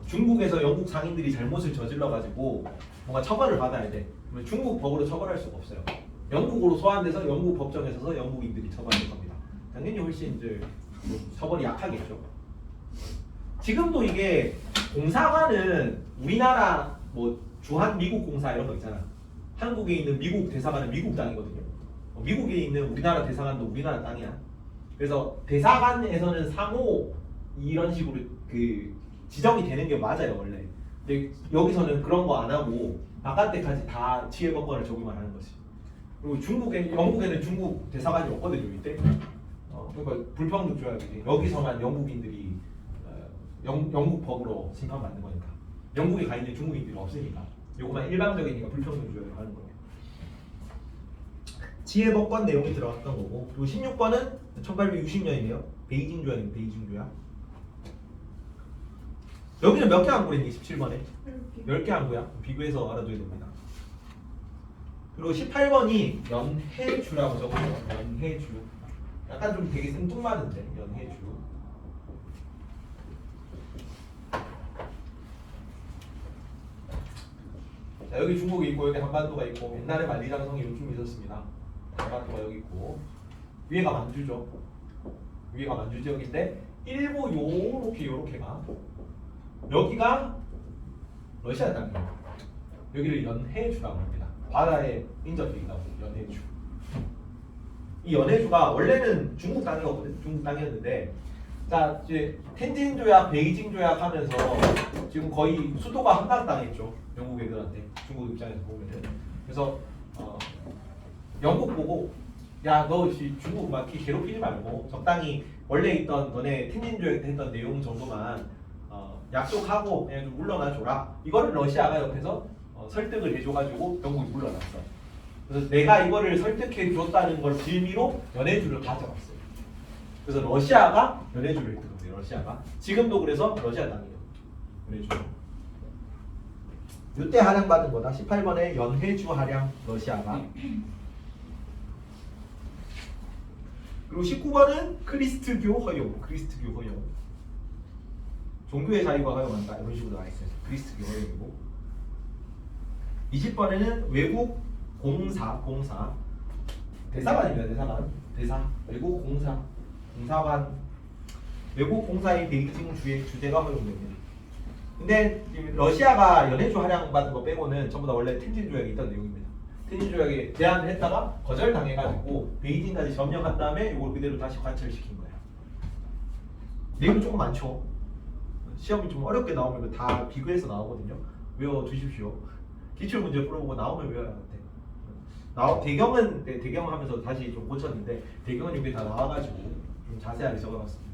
중국에서 영국 상인들이 잘못을 저질러가지고 뭔가 처벌을 받아야 돼. 그러면 중국 법으로 처벌할 수가 없어요. 영국으로 소환돼서 영국 법정에 서서 영국인들이 처벌할 겁니다. 당연히 훨씬 이제 처벌이 약하겠죠. 지금도 이게 공사관은 우리나라 뭐 주한 미국 공사 이런 거 있잖아. 한국에 있는 미국 대사관은 미국 땅이거든요. 미국에 있는 우리나라 대사관도 우리나라 땅이야. 그래서 대사관에서는 상호 이런 식으로 그 지정이 되는 게 맞아요 원래. 근데 여기서는 그런 거 안 하고 바깥에까지 다 치외법권을 적용을 하는 거지. 그리고 영국에는 중국 대사관이 없거든요 이때. 그러니까 불평등 조약이지. 여기서만 영국인들이 영국 법으로 심판받는 거니까. 영국에 가 있는 중국인들이 없으니까. 요거만 일방적이니까 불평등 조약을 하는 거예요. 지혜법권 내용이 들어갔던 거고, 그리고 16번은 1860년이네요. 베이징 조약입니다. 베이징 조약. 여기는 몇 개 항구랬니? 17번에 10개 항구야. 비교해서 알아둬야 됩니다. 그리고 18번이 연해주라고 적어요. 연해주. 약간 좀 되게 생뚱맞은데 연해주. 자, 여기 중국이 있고 여기 한반도가 있고 옛날에 만리장성이 요즘 있었습니다. 한반도가 여기 있고 위에가 만주죠. 위에가 만주 지역인데 일부 요렇게가 여기가 러시아 땅이에요. 여기를 연해주라고 합니다. 바다에 인접해 있다고 연해주. 이 연해주가 원래는 중국 땅이었거든. 중국 땅이었는데 자 이제 텐진 조약, 베이징 조약 하면서 지금 거의 수도가 한강 땅이었죠. 영국 애들한테 중국 입장에서 보면은. 그래서 영국 보고 야 너 중국 막 괴롭히지 말고 적당히 원래 있던 너네 텐진 조약 때 했던 내용 정도만 약속하고 그냥 좀 물러나 줘라. 이거를 러시아가 옆에서 설득을 해줘가지고 영국이 물러났어. 그래서 내가 이거를 설득해 줬다는 걸 빌미로 연해주를 가져갔어요. 그래서 러시아가 연해주를 했던 거예요. 러시아가 지금도 그래서 러시아 땅이에요. 연해주. 이때 할양받은 거다. 18번에 연해주 할양 러시아가. 그리고 19번은 크리스트교 허용. 크리스트교 허용. 종교의 자유가 허용한다. 이런 식으로 나와 있어요. 크리스트교 허용이고. 20번에는 외국 공사. 대사관입니다. 대사. 외국 공사관. 외국 공사의 베이징 주재가 허용됩니다. 근데 러시아가 연해주 할양받은 거 빼고는 전부 다 원래 텐진 조약이 있던 내용입니다. 텐진 조약에 제안을 했다가 거절당해가지고 베이징까지 점령한 다음에 이걸 그대로 다시 관철시킨 거예요. 내용이 조금 많죠. 시험이 좀 어렵게 나오면 다 비교해서 나오거든요. 외워두십시오. 기출문제 풀어보고 나오면 외워야 돼. 대경을 하면서 다시 좀 고쳤는데 대경은 여기 다 나와가지고 좀 자세하게 적어놨습니다.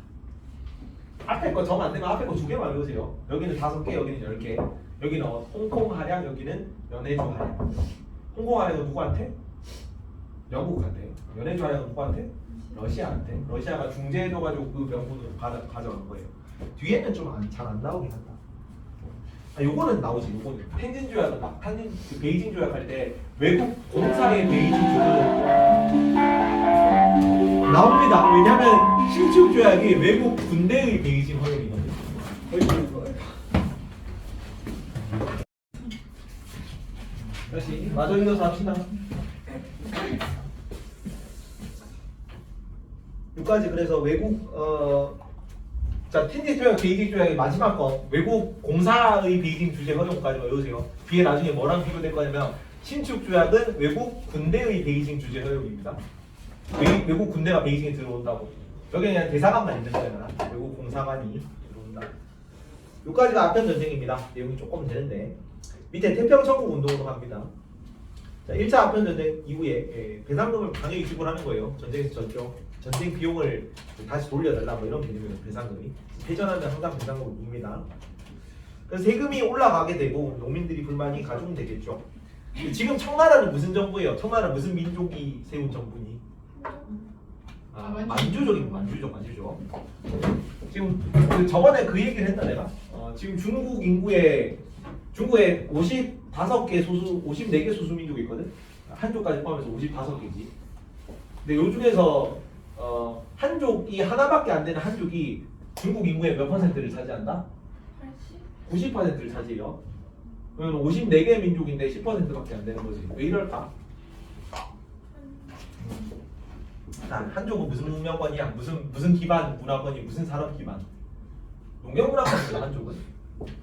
앞에 거 정 안 되면 앞에 거 2개만 외우세요. 여기는 5개, 여기는 10개. 여기는 홍콩 할양, 여기는 연해주 할양. 홍콩 할양은 누구한테? 영국한테. 연해주 할양은 누구한테? 러시아한테. 러시아가 중재해줘가지고 그 명분으로 가져간 거예요. 뒤에는 좀 잘 안 나오긴 한다. 요거는 나오지. 요거는 텐진 조약은 그 베이징 조약 할 때 외국 공사의 베이징 조약은 나옵니다. 왜냐면 신축 조약이 외국 군대의 베이징 허용이거든요. 다시 마저 읽어서 합시다. 여기까지 그래서 외국 자, 텐진 조약, 베이징 조약의 마지막 거 외국 공사의 베이징 주재 허용까지 외우세요. 뒤에 나중에 뭐랑 비교될 거냐면 신축 조약은 외국 군대의 베이징 주재 허용입니다. 외국 군대가 베이징에 들어온다고. 여기 그냥 대사관만 있는 거잖아. 외국 공사관이 들어온다. 여기까지가 아편 전쟁입니다. 내용이 조금 되는데 밑에 태평천국 운동으로 갑니다. 자, 1차 아편 전쟁 이후에 배상금을 당연히 지불하는 거예요. 전쟁에서 졌죠. 전쟁 비용을 다시 돌려달라 뭐 이런 개념이에요. 배상금이 패전하면 항상 배상금을 묻습니다. 그래서 세금이 올라가게 되고 농민들이 불만이 가중되겠죠. 지금 청나라는 무슨 정부예요? 청나라 무슨 민족이 세운 정부니? 만주족입니다. 만주족. 지금 저번에 그 얘기를 했나 내가? 지금 중국에 55개 소수, 54개 소수민족이 있거든. 한족까지 포함해서 55개지. 근데 요 중에서 한족이 하나밖에 안 되는 한족이 중국 인구의 몇 퍼센트를 차지한다? 90%를 차지해요. 그러면 54개 민족인데 10%밖에 안 되는 거지. 왜 이럴까? 한족은 무슨 문명권이야? 무슨 기반 문화권이 무슨 산업 기반? 농경 문화권이죠. 한족은.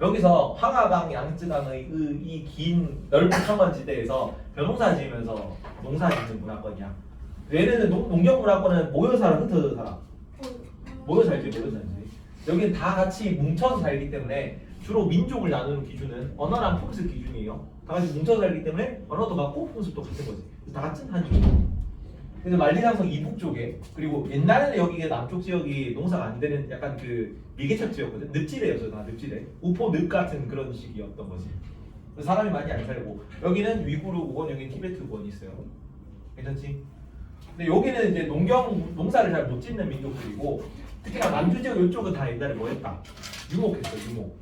여기서 황하강, 양쯔강의 이 긴 넓은 평원지대에서 벼농사 지으면서 농사 짓는 문화권이야. 얘네는 농경 문화권은 모여 살아, 흩어져 살아. 모여 살지. 여기는 다 같이 뭉쳐서 살기 때문에 주로 민족을 나누는 기준은 언어랑 풍습 기준이에요. 다 같이 뭉쳐서 살기 때문에 언어도 같고 풍습도 같은 거지. 다 같은 한족. 근데 만리장성 이북 쪽에 그리고 옛날에는 여기가 남쪽 지역이 농사가 안 되는 약간 그 미개척지였거든. 늪지대였어. 다 늪지대. 우포 늪 같은 그런 식이었던 거지. 사람이 많이 안 살고 여기는 위구르 국원, 여기 티베트 국원이 있어요. 괜찮지? 근데 여기는 이제 농사를 잘 못 짓는 민족들이고 특히나 만주 지역 이쪽은 다 옛날에 뭐 했다? 유목했어, 유목.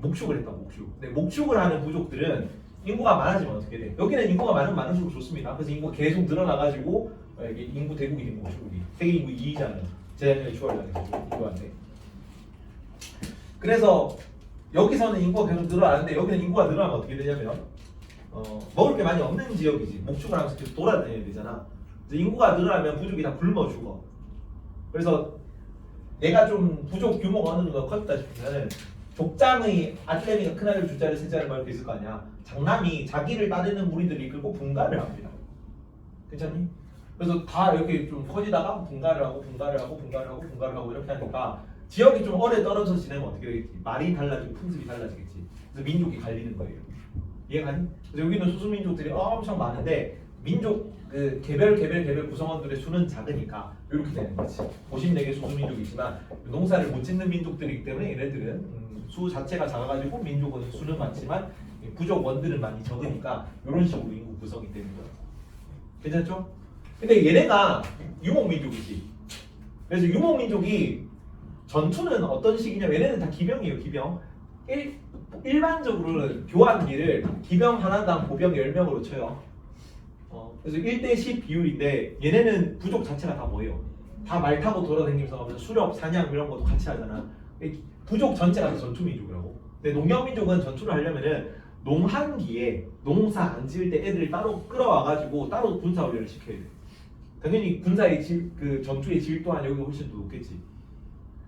목축을 했다, 목축. 근데 목축을 하는 부족들은 인구가 많아지면 어떻게 돼? 여기는 인구가 많으면 많을수록 좋습니다. 그래서 인구가 계속 늘어나가지고 이게 인구 대국이 된 거고, 중국이. 세계 인구 2위잖아요. 재작년에 6월달에 인구한테. 그래서 여기서는 인구가 계속 늘어나는데 여기는 인구가 늘어나면 어떻게 되냐면 먹을 게 많이 없는 지역이지. 목축을 하면서 계속 돌아다녀야 되잖아. 그래서 인구가 늘어나면 부족이 다 굶어 죽어. 그래서 내가 좀 부족 규모가 어느 정도 컸다 싶으면은 족장의 아틀레미가 큰아들 주자를 세자를 말할 수 있을 거 아니야. 장남이 자기를 따르는 무리들을 이끌고 분가를 합니다. 괜찮니? 그래서 다 이렇게 좀 커지다가 분가를 하고 이렇게 하니까 지역이 좀 오래 떨어져 지내면 어떻게 되겠지? 말이 달라지고 풍습이 달라지겠지. 그래서 민족이 갈리는 거예요. 이해가니? 그래서 여기는 소수민족들이 엄청 많은데 민족 그 개별 구성원들의 수는 작으니까 이렇게 되는 거지. 54개 소수민족이 있지만 농사를 못 짓는 민족들이기 때문에 얘네들은 수 자체가 작아가지고 민족은 수는 많지만 부족 원들은 많이 적으니까 이런 식으로 인구 구성이 되는 거야. 괜찮죠? 근데 얘네가 유목민족이지. 그래서 유목민족이 전투는 어떤 식이냐면 얘네는 다 기병이에요. 기병. 일반적으로는 교환기를 기병 하나당 보병 10명으로 쳐요. 그래서 1대10 비율인데 얘네는 부족 자체가 다 뭐예요? 다 말 타고 돌아다니면서 수렵, 사냥 이런 것도 같이 하잖아. 부족 전체가 다 전투민족이라고. 근데 농경민족은 전투를 하려면은 농한기에 농사 안 지을 때 애들을 따로 끌어와가지고 따로 군사훈련을 시켜야 돼. 당연히 군사의 그 전투의 질 또한 여기가 훨씬 더 높겠지.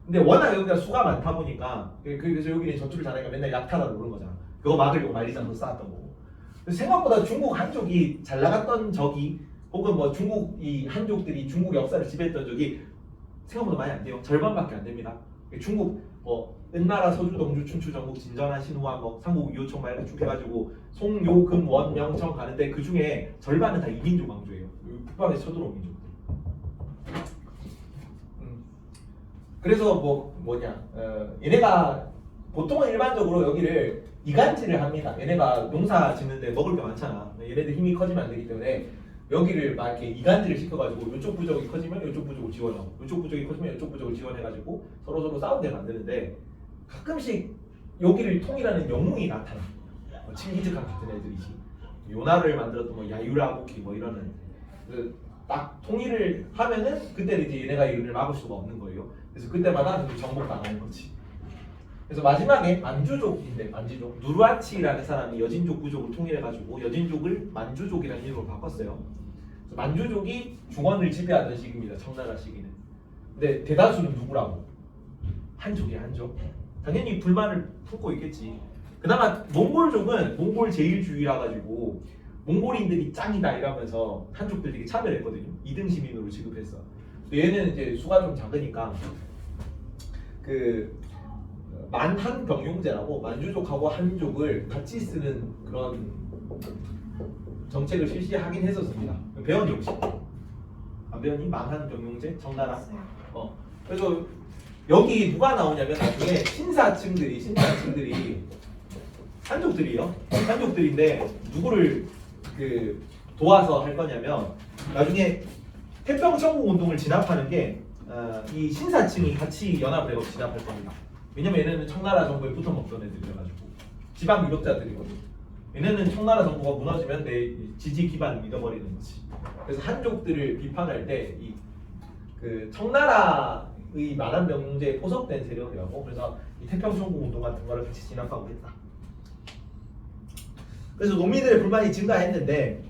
근데 워낙 여기가 수가 많다 보니까 그래서 여기는 전투를 잘하니까 맨날 약탈하러 오는 거잖아. 그거 막으려고 만리장성 쌓았던 거고. 생각보다 중국 한족이 잘 나갔던 적이 혹은 뭐 중국 이 한족들이 중국 역사를 지배했던 적이 생각보다 많이 안 돼요. 절반밖에 안 됩니다. 중국 뭐 은나라, 서주, 동주, 춘추, 전국, 진전하, 신후와 뭐 삼국, 이호청 막 이렇게 쭉 해가지고 송, 요, 금, 원, 명, 청 가는데 그 중에 절반은 다 이민족 왕조예요. 북방에서 쳐들어온 민족들. 그래서 얘네가 보통은 일반적으로 여기를 이간질을 합니다. 얘네가 농사 짓는데 먹을 게 많잖아. 얘네들 힘이 커지면 안 되기 때문에 여기를 막 이렇게 이간질을 시켜가지고 이쪽 부족이 커지면 이쪽 부족을 지원하고 이쪽 부족이 커지면 이쪽 부족을 지원해가지고 서로 싸우게 만드는데 가끔씩 여기를 통일하는 영웅이 나타나. 칭기즈칸 같은 애들이지. 요나를 만들었던 뭐 야유라부키 뭐 이러는 딱 통일을 하면은 그때는 이제 얘네가 이를 막을 수가 없는 거예요. 그래서 그때마다 정복당하는 거지. 그래서 마지막에 만주족인데 만주족 누르아치라는 사람이 여진족 부족을 통일해가지고 여진족을 만주족이라는 이름으로 바꿨어요. 그래서 만주족이 중원을 지배하던 시기입니다. 청나라 시기는. 근데 대다수는 누구라고? 한족이야 한족. 당연히 불만을 품고 있겠지. 그나마 몽골족은 몽골 제일주의라 가지고 몽골인들이 짱이다 이러면서 한족들 되게 차별했거든요. 2등 시민으로 취급했어. 얘는 이제 수가 좀 작으니까 그 만한 병용제라고 만주족하고 한족을 같이 쓰는 그런 정책을 실시하긴 했었습니다. 배웠니 혹시? 안 배웠니? 만한 병용제? 청나라? 그래서 여기 누가 나오냐면 나중에 신사층들이 한족들이요. 한족들인데 누구를 그 도와서 할 거냐면 나중에 태평천국 운동을 진압하는 게 이 신사층이 같이 연합을 해서 진압할 겁니다. 왜냐면 얘네는 청나라 정부에 붙어먹던 애들이라가지고 지방 유력자들이거든. 얘네는 청나라 정부가 무너지면 내 지지 기반을 잃어버리는 거지. 그래서 한족들을 비판할 때 이 그 청나라의 만한 병제에 포섭된 세력이라고. 그래서 이 태평천국 운동 같은 거를 같이 진압하고 있다. 그래서 농민들의 불만이 증가했는데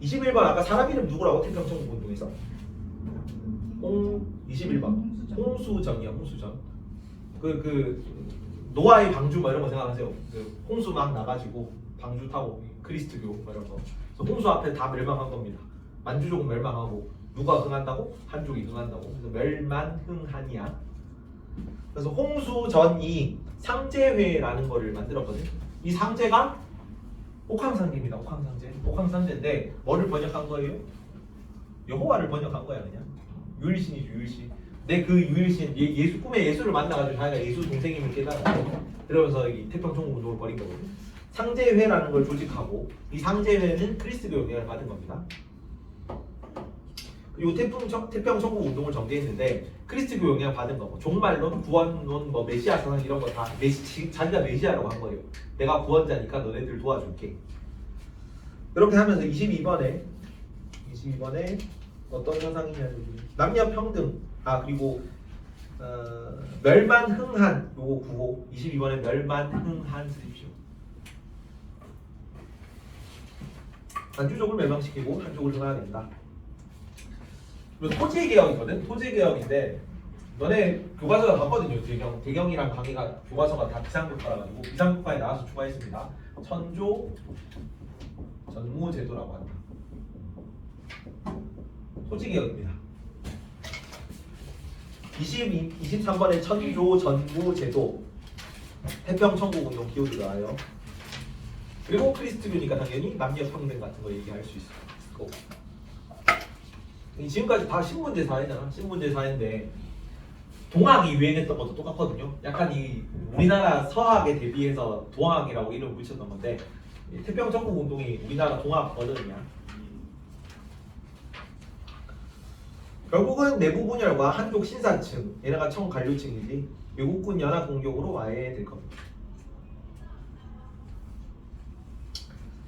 21번 아까 사람 이름 누구라고 태평천국 운동에서? 21번 홍수전이야. 홍수전. 그 노아의 방주 뭐 이런 거 생각하세요. 그 홍수 막 나가지고 방주 타고 그리스도교 뭐 이런 거. 그래서 홍수 앞에 다 멸망한 겁니다. 만주족은 멸망하고 누가 흥한다고? 한족이 흥한다고. 그래서 멸만흥한이야. 그래서 홍수전이 상제회라는 거를 만들었거든. 이 상제가 옥황상제입니다. 옥황상제인데 뭐를 번역한 거예요? 여호와를 번역한 거야 그냥. 유일신이죠 유일신. 근데 그 유일신 예수 꿈에 예수를 만나가지고 자기가 예수 동생임을 깨달았고 그러면서 이 태평천국 운동을 벌인 거거든. 상제회라는 걸 조직하고 이 상제회는 그리스도교 영향을 받은 겁니다. 그리고 태평 천국 운동을 전개했는데 크리스트 교육량 받은 거, 뭐 종말론, 구원론, 뭐 메시아 선언 이런 거 다 자기가 메시아라고 한 거예요. 내가 구원자니까 너네들 도와줄게. 이렇게 하면서 22번에 어떤 사상이냐면 남녀 평등, 그리고 멸만흥한 요거 구호 22번에 멸만흥한 쓰십시오. 한주족을 멸망시키고 한족을 흥하야 된다. 토지개혁이거든. 토지개혁인데 너네 교과서가 봤거든요. 대경이랑 강의가 교과서가 다 비상국가라가지고 비상국가에 나와서 추가했습니다. 천조 전무제도라고 한다. 토지개혁입니다. 23번에 천조 전무제도 태평천국 운동 키워드 나와요. 그리고 크리스트교니까 당연히 남녀평등 같은 거 얘기할 수 있을 거고. 지금까지 다 신문제 사회잖아. 신문제 사회인데 동학이 유행했던 것도 똑같거든요. 약간 이 우리나라 서학에 대비해서 동학이라고 이름을 붙였던 건데 태평천국 운동이 우리나라 동학 버전이야. 결국은 내부 분열과 한족 신사층, 얘네가 청관료층이지 외국군 연합 공격으로 와야 될 겁니다.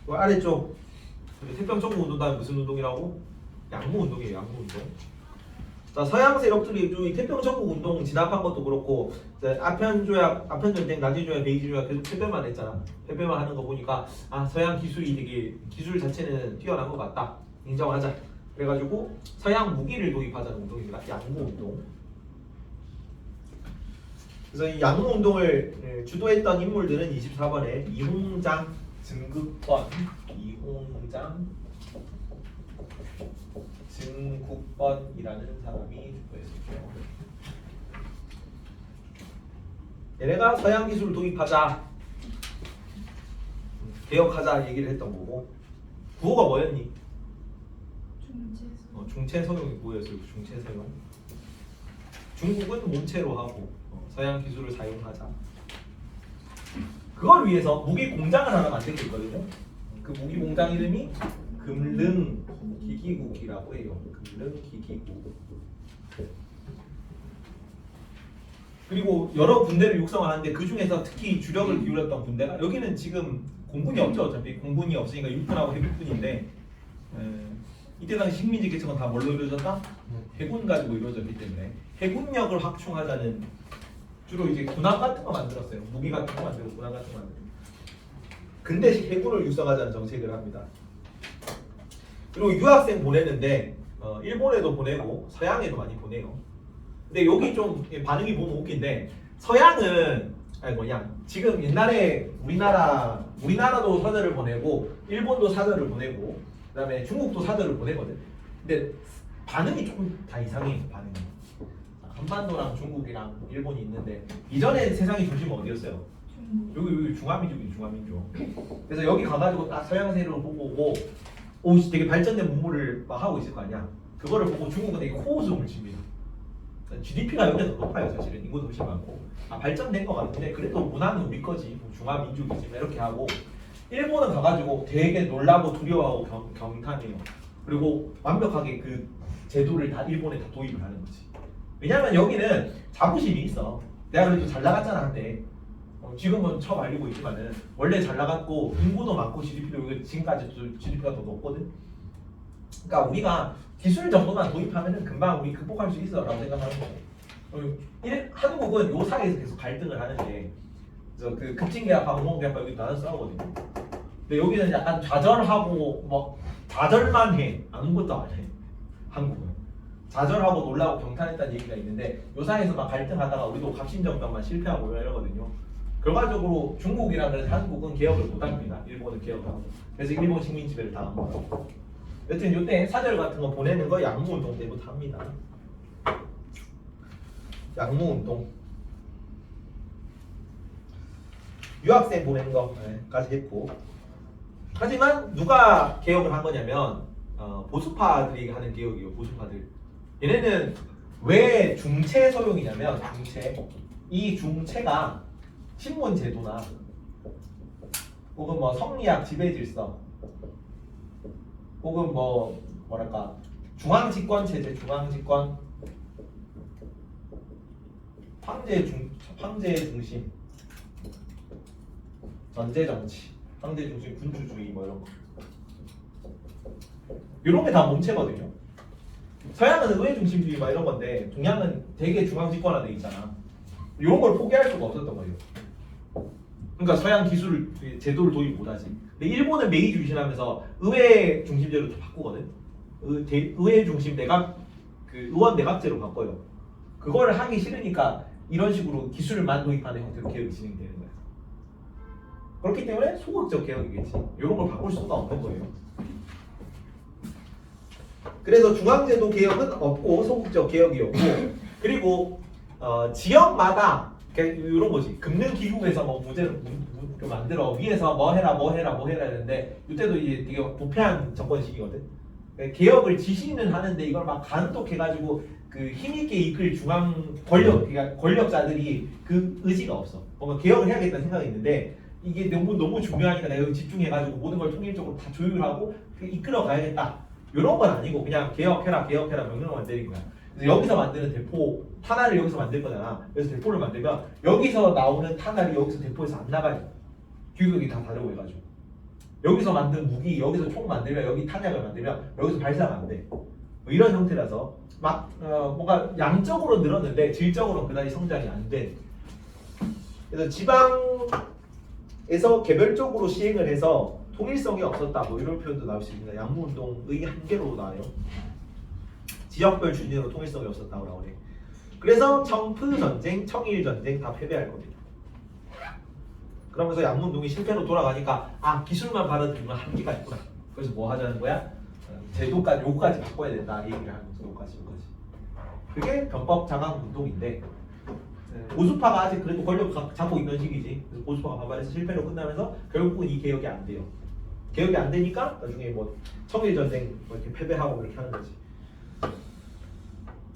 그 아래쪽 태평천국 운동 다음 무슨 운동이라고? 양무 운동이에요. 양무 운동. 자, 서양 세력들이 이 태평천국 운동 진압한 것도 그렇고 아편 전쟁, 나지 조약, 베이지 조약 계속 패배만 했잖아. 패배만 하는 거 보니까 서양 기술이 되게 기술 자체는 뛰어난 것 같다. 인정하자. 그래가지고 서양 무기를 도입하자는 운동입니다. 양무 운동. 그래서 이 양무 운동을 주도했던 인물들은 24번에 이홍장, 증국번, 증국번이라는 사람이 주도했었죠. 얘네가 서양 기술을 도입하자, 개혁하자 얘기를 했던 거고. 구호가 뭐였니? 중체서용이 뭐였어요? 중체서용. 중국은 몸체로 하고 서양 기술을 사용하자. 그걸 위해서 무기 공장을 하나 만든 게 있거든요. 그 무기 공장 이름이 금릉기기국이라고 해요. 금릉기기국. 그리고 여러 군대를 육성하는데 그 중에서 특히 주력을 기울였던 군대가 여기는 지금 공군이 없죠. 어차피 공군이 없으니까 육군하고 해군인데 이때 당시 식민지 계층은 다 뭘로 이루어졌다? 해군 가지고 이루어졌기 때문에 해군력을 확충하자는 주로 이제 군함 같은 거 만들었어요. 무기 같은 거 만들고 군함 같은 거 만들고 근대식 해군을 육성하자는 정책을 합니다. 그리고 유학생 보내는데 일본에도 보내고 서양에도 많이 보내요. 근데 여기 좀 반응이 보면 웃긴데 서양은 지금 옛날에 우리나라도 사절을 보내고 일본도 사절을 보내고 그다음에 중국도 사절을 보내거든. 근데 반응이 조금 다 이상해. 반응이. 한반도랑 중국이랑 일본이 있는데 이전에 세상의 중심은 어디였어요? 여기 중화민족이 중화민족. 그래서 여기 가가지고 딱 서양 세력을 보고 오고 되게 발전된 문물을 막 하고 있을 거 아니야. 그거를 보고 중국은 되게 호호성을 칩니다. GDP가 여기가 더 높아요. 사실은 인구도 훨씬 많고 발전된 것 같은데 그래도 문화는 우리 거지. 중화민족이지 이렇게 하고 일본은 가가지고 되게 놀라고 두려워하고 경탄해요. 그리고 완벽하게 그 제도를 다 일본에 다 도입을 하는 거지. 왜냐면 여기는 자부심이 있어. 내가 그래도 잘 나갔잖아 한때. 지금은 처음 알리고 있지만은 원래 잘 나갔고 인구도 많고 GDP도 여기 지금까지도 GDP가 더 높거든. 그러니까 우리가 기술 정도만 도입하면은 금방 우리 극복할 수 있어라고 생각하는 거고. 한국은 요 사이에서 계속 갈등을 하는데, 그래서 그 급진계약과 공공계약과 여기 나눠 싸우거든요. 근데 여기는 약간 좌절하고 뭐 좌절만 해. 아무것도 안 해. 한국은 좌절하고 놀라고 경탄했다는 얘기가 있는데 요 사이에서 막 갈등하다가 우리도 갑신정변만 실패하고 이러거든요. 결과적으로 중국이랑 그래서 한국은 개혁을 못합니다. 일본은 개혁을 하고. 그래서 일본 식민 지배를 당한 거고. 여튼 요때 사절 같은 거 보내는 거 양무운동 때부터 합니다. 양무운동. 유학생 보내는 거까지 했고. 하지만 누가 개혁을 한 거냐면 보수파들이 하는 개혁이에요. 보수파들. 얘네는 왜 중체 서용이냐면 이 중체가 신문 제도나 혹은 뭐 성리학 지배 질서 혹은 뭐랄까 중앙집권 체제, 중앙집권 황제 중심 전제 정치, 황제 중심 군주주의 뭐 이런 거. 이런 게 다 몸체거든요. 서양은 의회 중심주의 막 이런 건데 동양은 되게 중앙집권화돼 있잖아. 이런 걸 포기할 수가 없었던 거예요. 그러니까 서양 기술 제도를 도입 못하지. 근데 일본은 메이지 유신하면서 의회 중심제로 좀 바꾸거든. 의회 중심 내각 그 의원 내각제로 바꿔요. 그걸 하기 싫으니까 이런 식으로 기술만 도입하는 형태로 개혁이 진행되는 거야. 그렇기 때문에 소극적 개혁이겠지. 이런 걸 바꿀 수가 없는 거예요. 그래서 중앙제도 개혁은 없고 소극적 개혁이 없고 그리고 지역마다 이런 거지. 금능 기구에서 뭐 문제를 만들어 위에서 뭐 해라 했는데 이때도 이제 되게 부패한 정권식이거든. 개혁을 지시는 하는데 이걸 막 간독해가지고 그 힘있게 이끌 중앙 그러니까 권력자들이 그 의지가 없어. 뭔가 개혁을 해야겠다는 생각이 있는데 이게 너무 중요하니까 내가 여기 집중해가지고 모든 걸 통일적으로 다 조율하고 이끌어 가야겠다. 이런 건 아니고 그냥 개혁해라 명령만 내린 거야. 그래서 여기서 만드는 대포 탄알을 여기서 만들 거잖아. 그래서 대포를 만들면 여기서 나오는 탄알이 여기서 대포에서 안 나가요. 규격이 다 다르고 해가지고 여기서 만든 무기 여기서 총 만들면 여기 탄약을 만들면 여기서 발사가 안 돼. 뭐 이런 형태라서 막 뭔가 양적으로 늘었는데 질적으로 그다지 성장이 안 돼. 그래서 지방에서 개별적으로 시행을 해서 통일성이 없었다. 뭐 이런 표현도 나올 수 있습니다. 양무운동의 한계로 나와요. 지역별 주민으로 통일성이 없었다고 나오네. 그래서 청프 전쟁, 청일 전쟁 다 패배할 겁니다. 그러면서 양문동이 실패로 돌아가니까 아 기술만 받아들이면 한계가 있구나. 그래서 뭐 하자는 거야? 제도까지 요까지 바꿔야 된다 이 얘기를 하는 거죠. 요까지. 그게 변법 장악 운동인데 보수파가 아직 그래도 권력 잡고 있는 시기지. 그래서 보수파가 반발해서 실패로 끝나면서 결국은 이 개혁이 안 돼요. 개혁이 안 되니까 나중에 뭐 청일 전쟁 뭐 이렇게 패배하고 이렇게 하는 거지.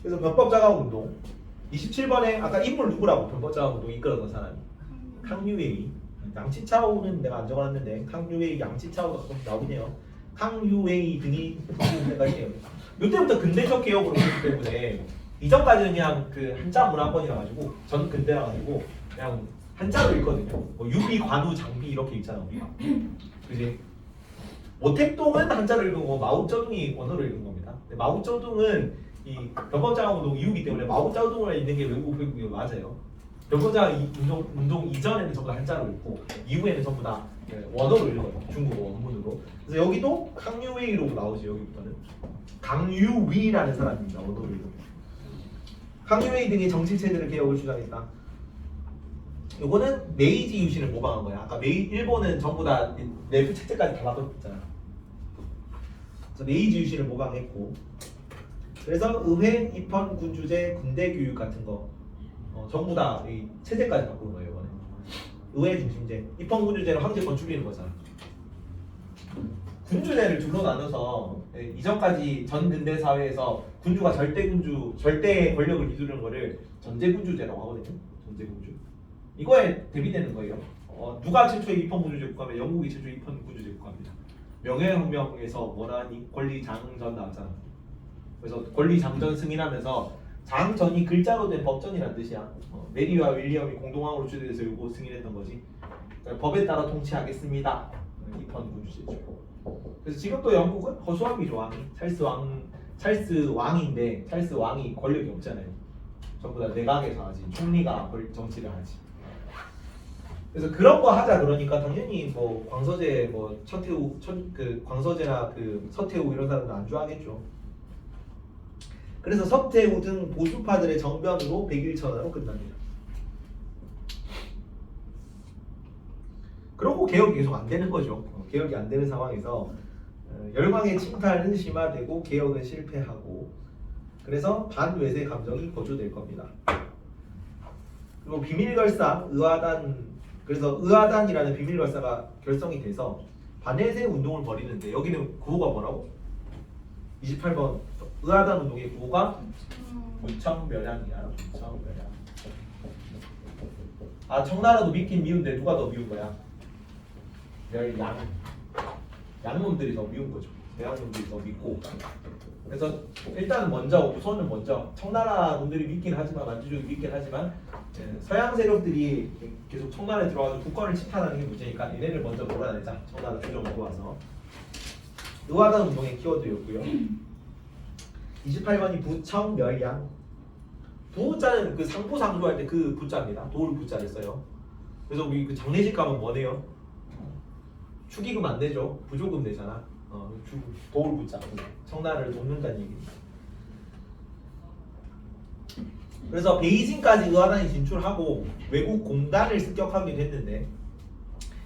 그래서 변법 장악 운동 27번에 아까 인물 누구라고 변법 장악 운동 이끌었던 사람이 캉유웨이. 양치차오는 내가 안 적어놨는데 캉유웨이, 양치차오가 가끔 나오네요. 캉유웨이 등이 생각해요. 이때부터 근대적 개혁으로 보기 때문에 이전까지는 그냥 그 한자 문화권이라 가지고 전 근대라 가지고 그냥 한자로 읽거든요. 뭐 유비, 관우, 장비 이렇게 읽잖아 우리가. 그지? 모택동은 한자로 읽은 거고 마오쩌둥이 원어로 읽은 겁니다. 근데 마오쩌둥은 이 변법장악 운동 이후기 때문에 마오쩌둥을 읽는 게 외국 배국이 맞아요. 변법장악 운동 이전에는 전부 다 한자로 읽고 이후에는 전부 다 원어로 읽어요. 중국어 원문으로. 그래서 여기도 캉유웨이로 나오지. 여기부터는 강유위라는 사람입니다. 원어로 읽으면. 캉유웨이 등의 정치 체제를 개혁을 주장했다. 요거는 메이지 유신을 모방한 거야. 아까 일본은 전부 다 내부 체제까지 다 바꿨잖아. 그래서 메이지 유신을 모방했고, 그래서 의회, 입헌, 군주제, 군대 교육 같은 거 전부 다 이 체제까지 바꾸는 거예요. 이번에 의회 중심제, 입헌 군주제는 황제권 줄이는 거잖아. 군주제를 둘로 나눠서 이전까지 전 근대 사회에서 군주가 절대 권력을 휘두르는 거를 전제군주제라고 하거든요. 전제군주. 이거에 대비되는 거예요. 누가 최초의 입헌 군주제 국가면 영국이 최초의 입헌 군주제 국가입니다. 명예혁명에서 뭐라니 권리장전 나왔잖아. 그래서 권리장전 승인하면서 장전이 글자로 된 법전이란 뜻이야. 메리와 윌리엄이 공동항으로 주도해서 이거 승인했던 거지. 그러니까 법에 따라 통치하겠습니다. 입헌 군주제죠. 그래서 지금도 영국은 허수아비죠. 왕이 찰스 왕인데 찰스 왕이 권력이 없잖아요. 전부 다 내각에서 하지. 총리가 정치를 하지. 그래서 그런 거 하자 그러니까 당연히 뭐 광서제 뭐 광서제나 그 서태후 이런 사람들 안 좋아하겠죠. 그래서 서태후 등 보수파들의 정변으로 100일천하로 끝납니다. 그러고 개혁이 계속 안 되는 거죠. 개혁이 안 되는 상황에서 열광의 침탈은 심화되고 개혁은 실패하고 그래서 반외세 감정이 고조될 겁니다. 그리고 비밀결사, 의화단 그래서 의화단이라는 비밀결사가 결성이 돼서 반외세 운동을 벌이는데 여기는 구호가 뭐라고? 28번 의화단 운동의 구호가 무청멸량이야. 무청멸량. 아 청나라도 믿긴 미운데 누가 더 미운 거야? 멸양. 양놈들이 더 미운 거죠. 대학생들이 더 믿고. 그래서 일단 우선은 먼저 청나라 분들이 믿긴 하지만 만주족이 믿긴 하지만 서양 세력들이 계속 청나라에 들어와서 국권을 침탈하는 게 문제니까 얘네를 먼저 몰아내자. 청나라 조정을 도와서. 의화단 운동의 키워드였고요. 28번이 부청멸양. 부자는 그 상부상조할 때 그 부자입니다. 도울 부자를 써요. 그래서 우리 그 장례식 가면 뭐네요? 축의금 안 내죠. 부조금 내잖아. 도울 부자. 청나라를 돕는다는 얘기입니다. 그래서 베이징까지 의화단이 진출하고 외국 공간을 습격하게 됐는데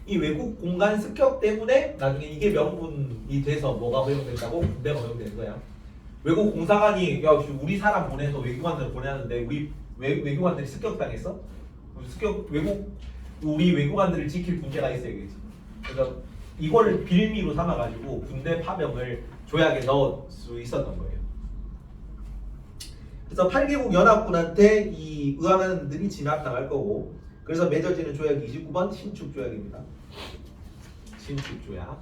이 외국 공간 습격 때문에 나중에 이게 명분이 돼서 뭐가 허용된다고? 군대가 허용되는 거야. 외국 공사관이 야 우리 사람 보내서 외교관들 보내는데 우리 외교관들이 습격당했어? 우리 외교관들을 지킬 군대가 있어야겠지. 그래서 이걸 빌미로 삼아가지고 군대 파병을 조약에 넣을 수 있었던 거예요. 그래서 8개국 연합군한테 이 의화단들이 진압당할 거고, 그래서 맺어지는 조약이 29번 신축조약입니다. 신축조약.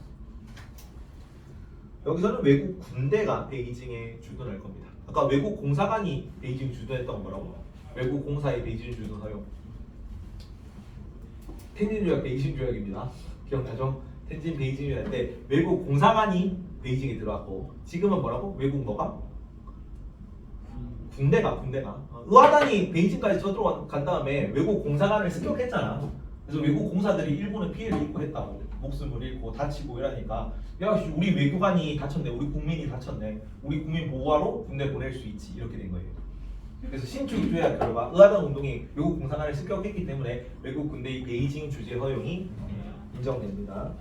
여기서는 외국 군대가 베이징에 주둔할 겁니다. 아까 외국 공사관이 베이징 주둔했던 건 뭐라고? 외국 공사의 베이징 주둔 허용. 텐진 조약 베이징 조약입니다. 기억나죠? 텐진 베이징 조약인데 외국 공사관이 베이징에 들어왔고, 지금은 뭐라고? 외국 뭐가? 군대가 의화단이 베이징까지 쳐들어간 다음에 외국 공사관을 습격했잖아. 그래서 외국 공사들이 일부는 피해를 입고 했다고, 목숨을 잃고 다치고 이러니까 야 우리 외교관이 다쳤네, 우리 국민이 다쳤네, 우리 국민 보호하러 군대 보낼 수 있지, 이렇게 된 거예요. 그래서 신축조약 결과 의화단 운동이 외국 공사관을 습격했기 때문에 외국 군대의 베이징 주재 허용이 인정됩니다.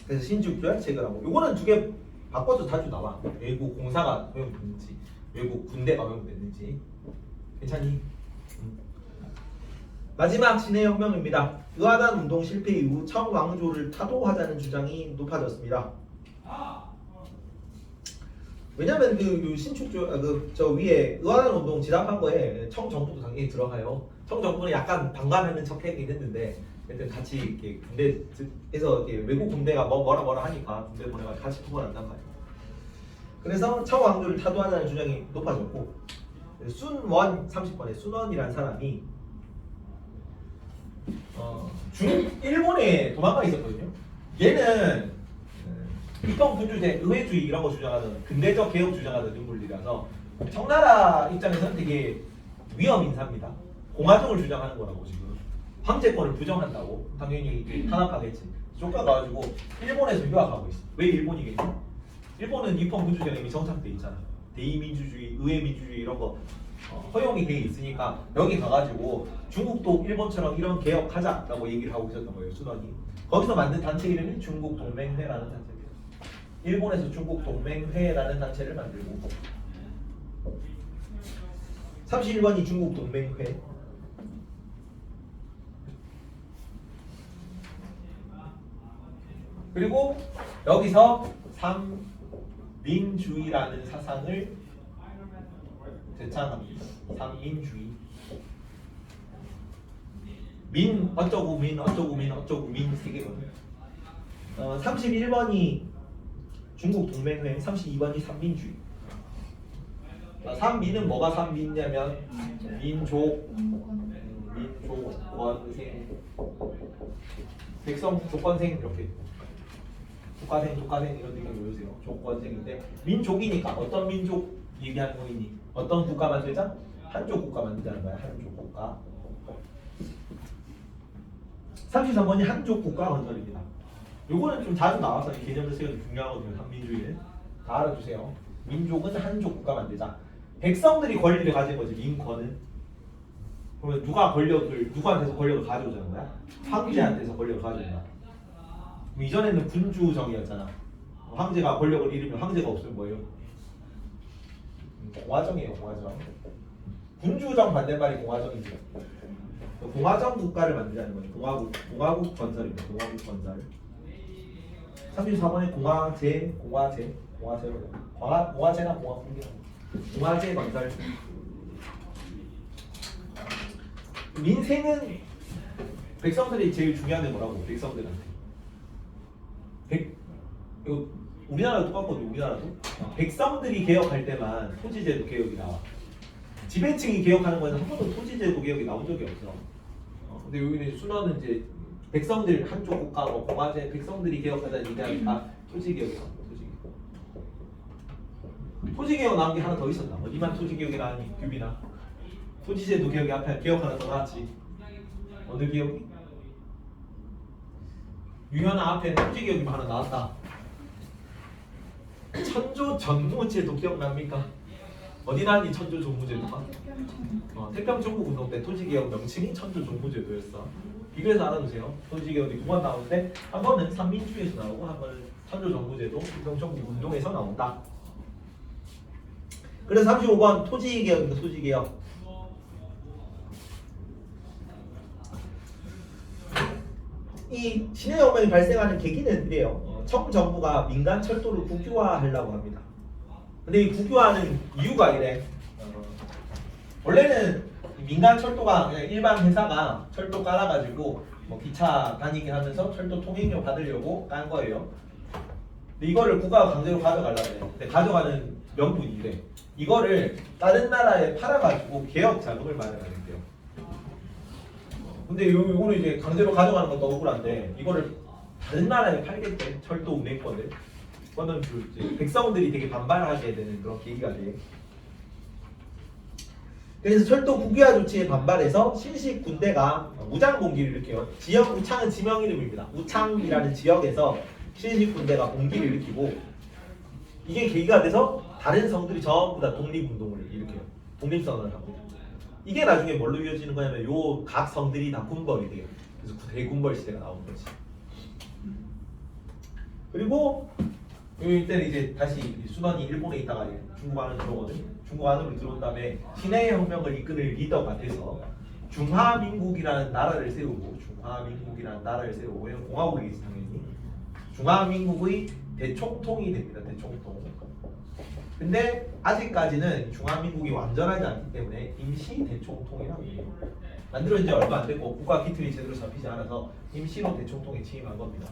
그래서 신축조약 체결하고, 요거는 두 개 바꿔서 자주 나와. 외국 공사가 허용됐는지 외국 군대가 허용됐는지. 괜찮니? 마지막 신의 혁명입니다. 의화단 운동 실패 이후 청왕조를 타도하자는 주장이 높아졌습니다. 왜냐면 그 신축조 저 위에 의화단 운동 진압한 거에 청정부도 당연히 들어가요. 청정부는 약간 반감하는 척하긴 했는데 일단 같이 이렇게 군대에서 이렇게 외국 군대가 뭐라 하니까 군대 보내가 같이 투고한단 말이에요. 그래서 청왕조를 타도하자는 주장이 높아졌고, 순원 30번에 순원이라는 사람이 일본에 도망가 있었거든요. 얘는 이성 군주제 의회주의 이런 거 주장하던 근대적 개혁 주장하던 인물이라서 청나라 입장에서는 되게 위험 인사입니다. 공화정을 주장하는 거라고 지금 황제권을 부정한다고 당연히 탄압하겠지. 쫓겨가가지고 일본에서 유학하고 있어. 왜 일본이겠지? 일본은 입헌 군주제가 이미 정착돼 있잖아. 대의민주주의, 의회민주주의 이런 거 허용이 돼 있으니까 여기 가가지고 중국도 일본처럼 이런 개혁하자라고 얘기를 하고 있었던 거예요. 순원이. 거기서 만든 단체 이름이 중국동맹회라는 단체입니다. 일본에서 중국동맹회라는 단체를 만들고, 31번이 중국동맹회. 그리고 여기서 삼민주의라는 사상을 제창합니다. 삼민주의. 민 어쩌고 민 어쩌고 민 어쩌고 민 세 개거든요. 31번이 중국 동맹회, 32번이 삼민주의. 삼민은 뭐가 삼민이냐면 민족, 원생, 백성, 조건생 이렇게. 독과생 이런 느낌 보여주세요. 조건생인데 민족이니까 어떤 민족 얘기하는 거이니? 어떤 국가 만들자? 한족 국가 만들자는 거야. 한족 국가. 33번이 한족 국가 건설입니다. 요거는 좀 자주 나와서 이 개념을 세우는 중요하거든요. 한민주의는 다 알아주세요. 민족은 한족 국가 만들자. 백성들이 권리를 가진 거지. 민권은. 그러면 누구한테서 권력을 가져오자는 거야? 황제한테서 권력을 가져온다. 이전에는 군주정이었잖아. 황제가 권력을 잃으면, 황제가 없으면 뭐예요? 공화정이에요. 공화정. 군주정 반대말이 공화정이죠. 공화정 국가를 만들자는 거죠. 공화국 건설입니다. 공화국 건설. 34번에 공화제나 공화국이라고. 공화제 건설. 민생은 백성들이 제일 중요한 게 뭐라고? 백성들한테. 우리나라도 똑같거든요. 우리나라도 백성들이 개혁할 때만 토지제도 개혁이 나와. 지배층이 개혁하는 거에는 한 번도 토지제도 개혁이 나온 적이 없어. 근데 여기는 순화는 이제 백성들 한쪽 국가고 공화제 백성들이 개혁하자는 얘기하니까 토지 개혁이 나온 거야. 토지 개혁 나온 게 하나 더 있었나? 어디만 토지 개혁이 나왔니? 규비나 토지제도 개혁이 앞에 개혁 하나 더 나왔지. 어느 개혁이? 유현아 앞에 토지 개혁이 하나 나왔다. 천조 전무제도 기억납니까? 어디 나왔니 천조 전무제도가? 태평 전국 운동 때 토지 개혁 명칭이 천조 전무제도였어. 비교해서 알아두세요. 토지 개혁이 두 번 나오는데 한 번은 삼민주의에서 나오고 한 번은 천조 전무제도 태평 전국 운동에서 나온다. 그래서 35번 토지 개혁입니다. 토지 개혁. 이 신해혁명이 발생하는 계기는 이래요. 청정부가 민간 철도를 국유화하려고 합니다. 근데 이 국유화하는 이유가 이래. 원래는 민간 철도가 그냥 일반 회사가 철도 깔아가지고 뭐 기차 다니게 하면서 철도 통행료 받으려고 깐 거예요. 근데 이거를 국가가 강제로 가져가려고 해요. 근데 가져가는 명분이 이래. 이거를 다른 나라에 팔아가지고 개혁 자금을 마련하는데요. 근데 요거는 이제 강제로 가져가는 것도 억울한데 이거를 다른 나라에 팔겠대. 철도 운행권을. 그거는 그 이제 백성들이 되게 반발하게 되는 그런 계기가 돼. 그래서 철도 국유화 조치에 반발해서 신식 군대가 무장 봉기를 일으켜요. 지역 우창은 지명 이름입니다. 우창이라는 지역에서 신식 군대가 봉기를 일으키고 이게 계기가 돼서 다른 성들이 전부 다 독립운동을 일으켜요. 독립선언을 합니다. 이게 나중에 뭘로 이어지는 거냐면 요 각 성들이 다 군벌이 돼요. 그래서 대군벌 시대가 나오는 거지. 그리고 이때는 이제 다시 수단이 일본에 있다가 중국 안으로 들어오거든. 중국 안으로 들어온 다음에 신해 혁명을 이끄는 리더가 돼서 중화민국이라는 나라를 세우고 왜냐면 공화국이지 당연히. 중화민국의 대총통이 됩니다. 대총통. 근데 아직까지는 중화민국이 완전하지 않기 때문에 임시 대총통이라고 해요. 만들어진 지 얼마 안 됐고 국가 기틀이 제대로 잡히지 않아서 임시로 대총통에 취임한 겁니다.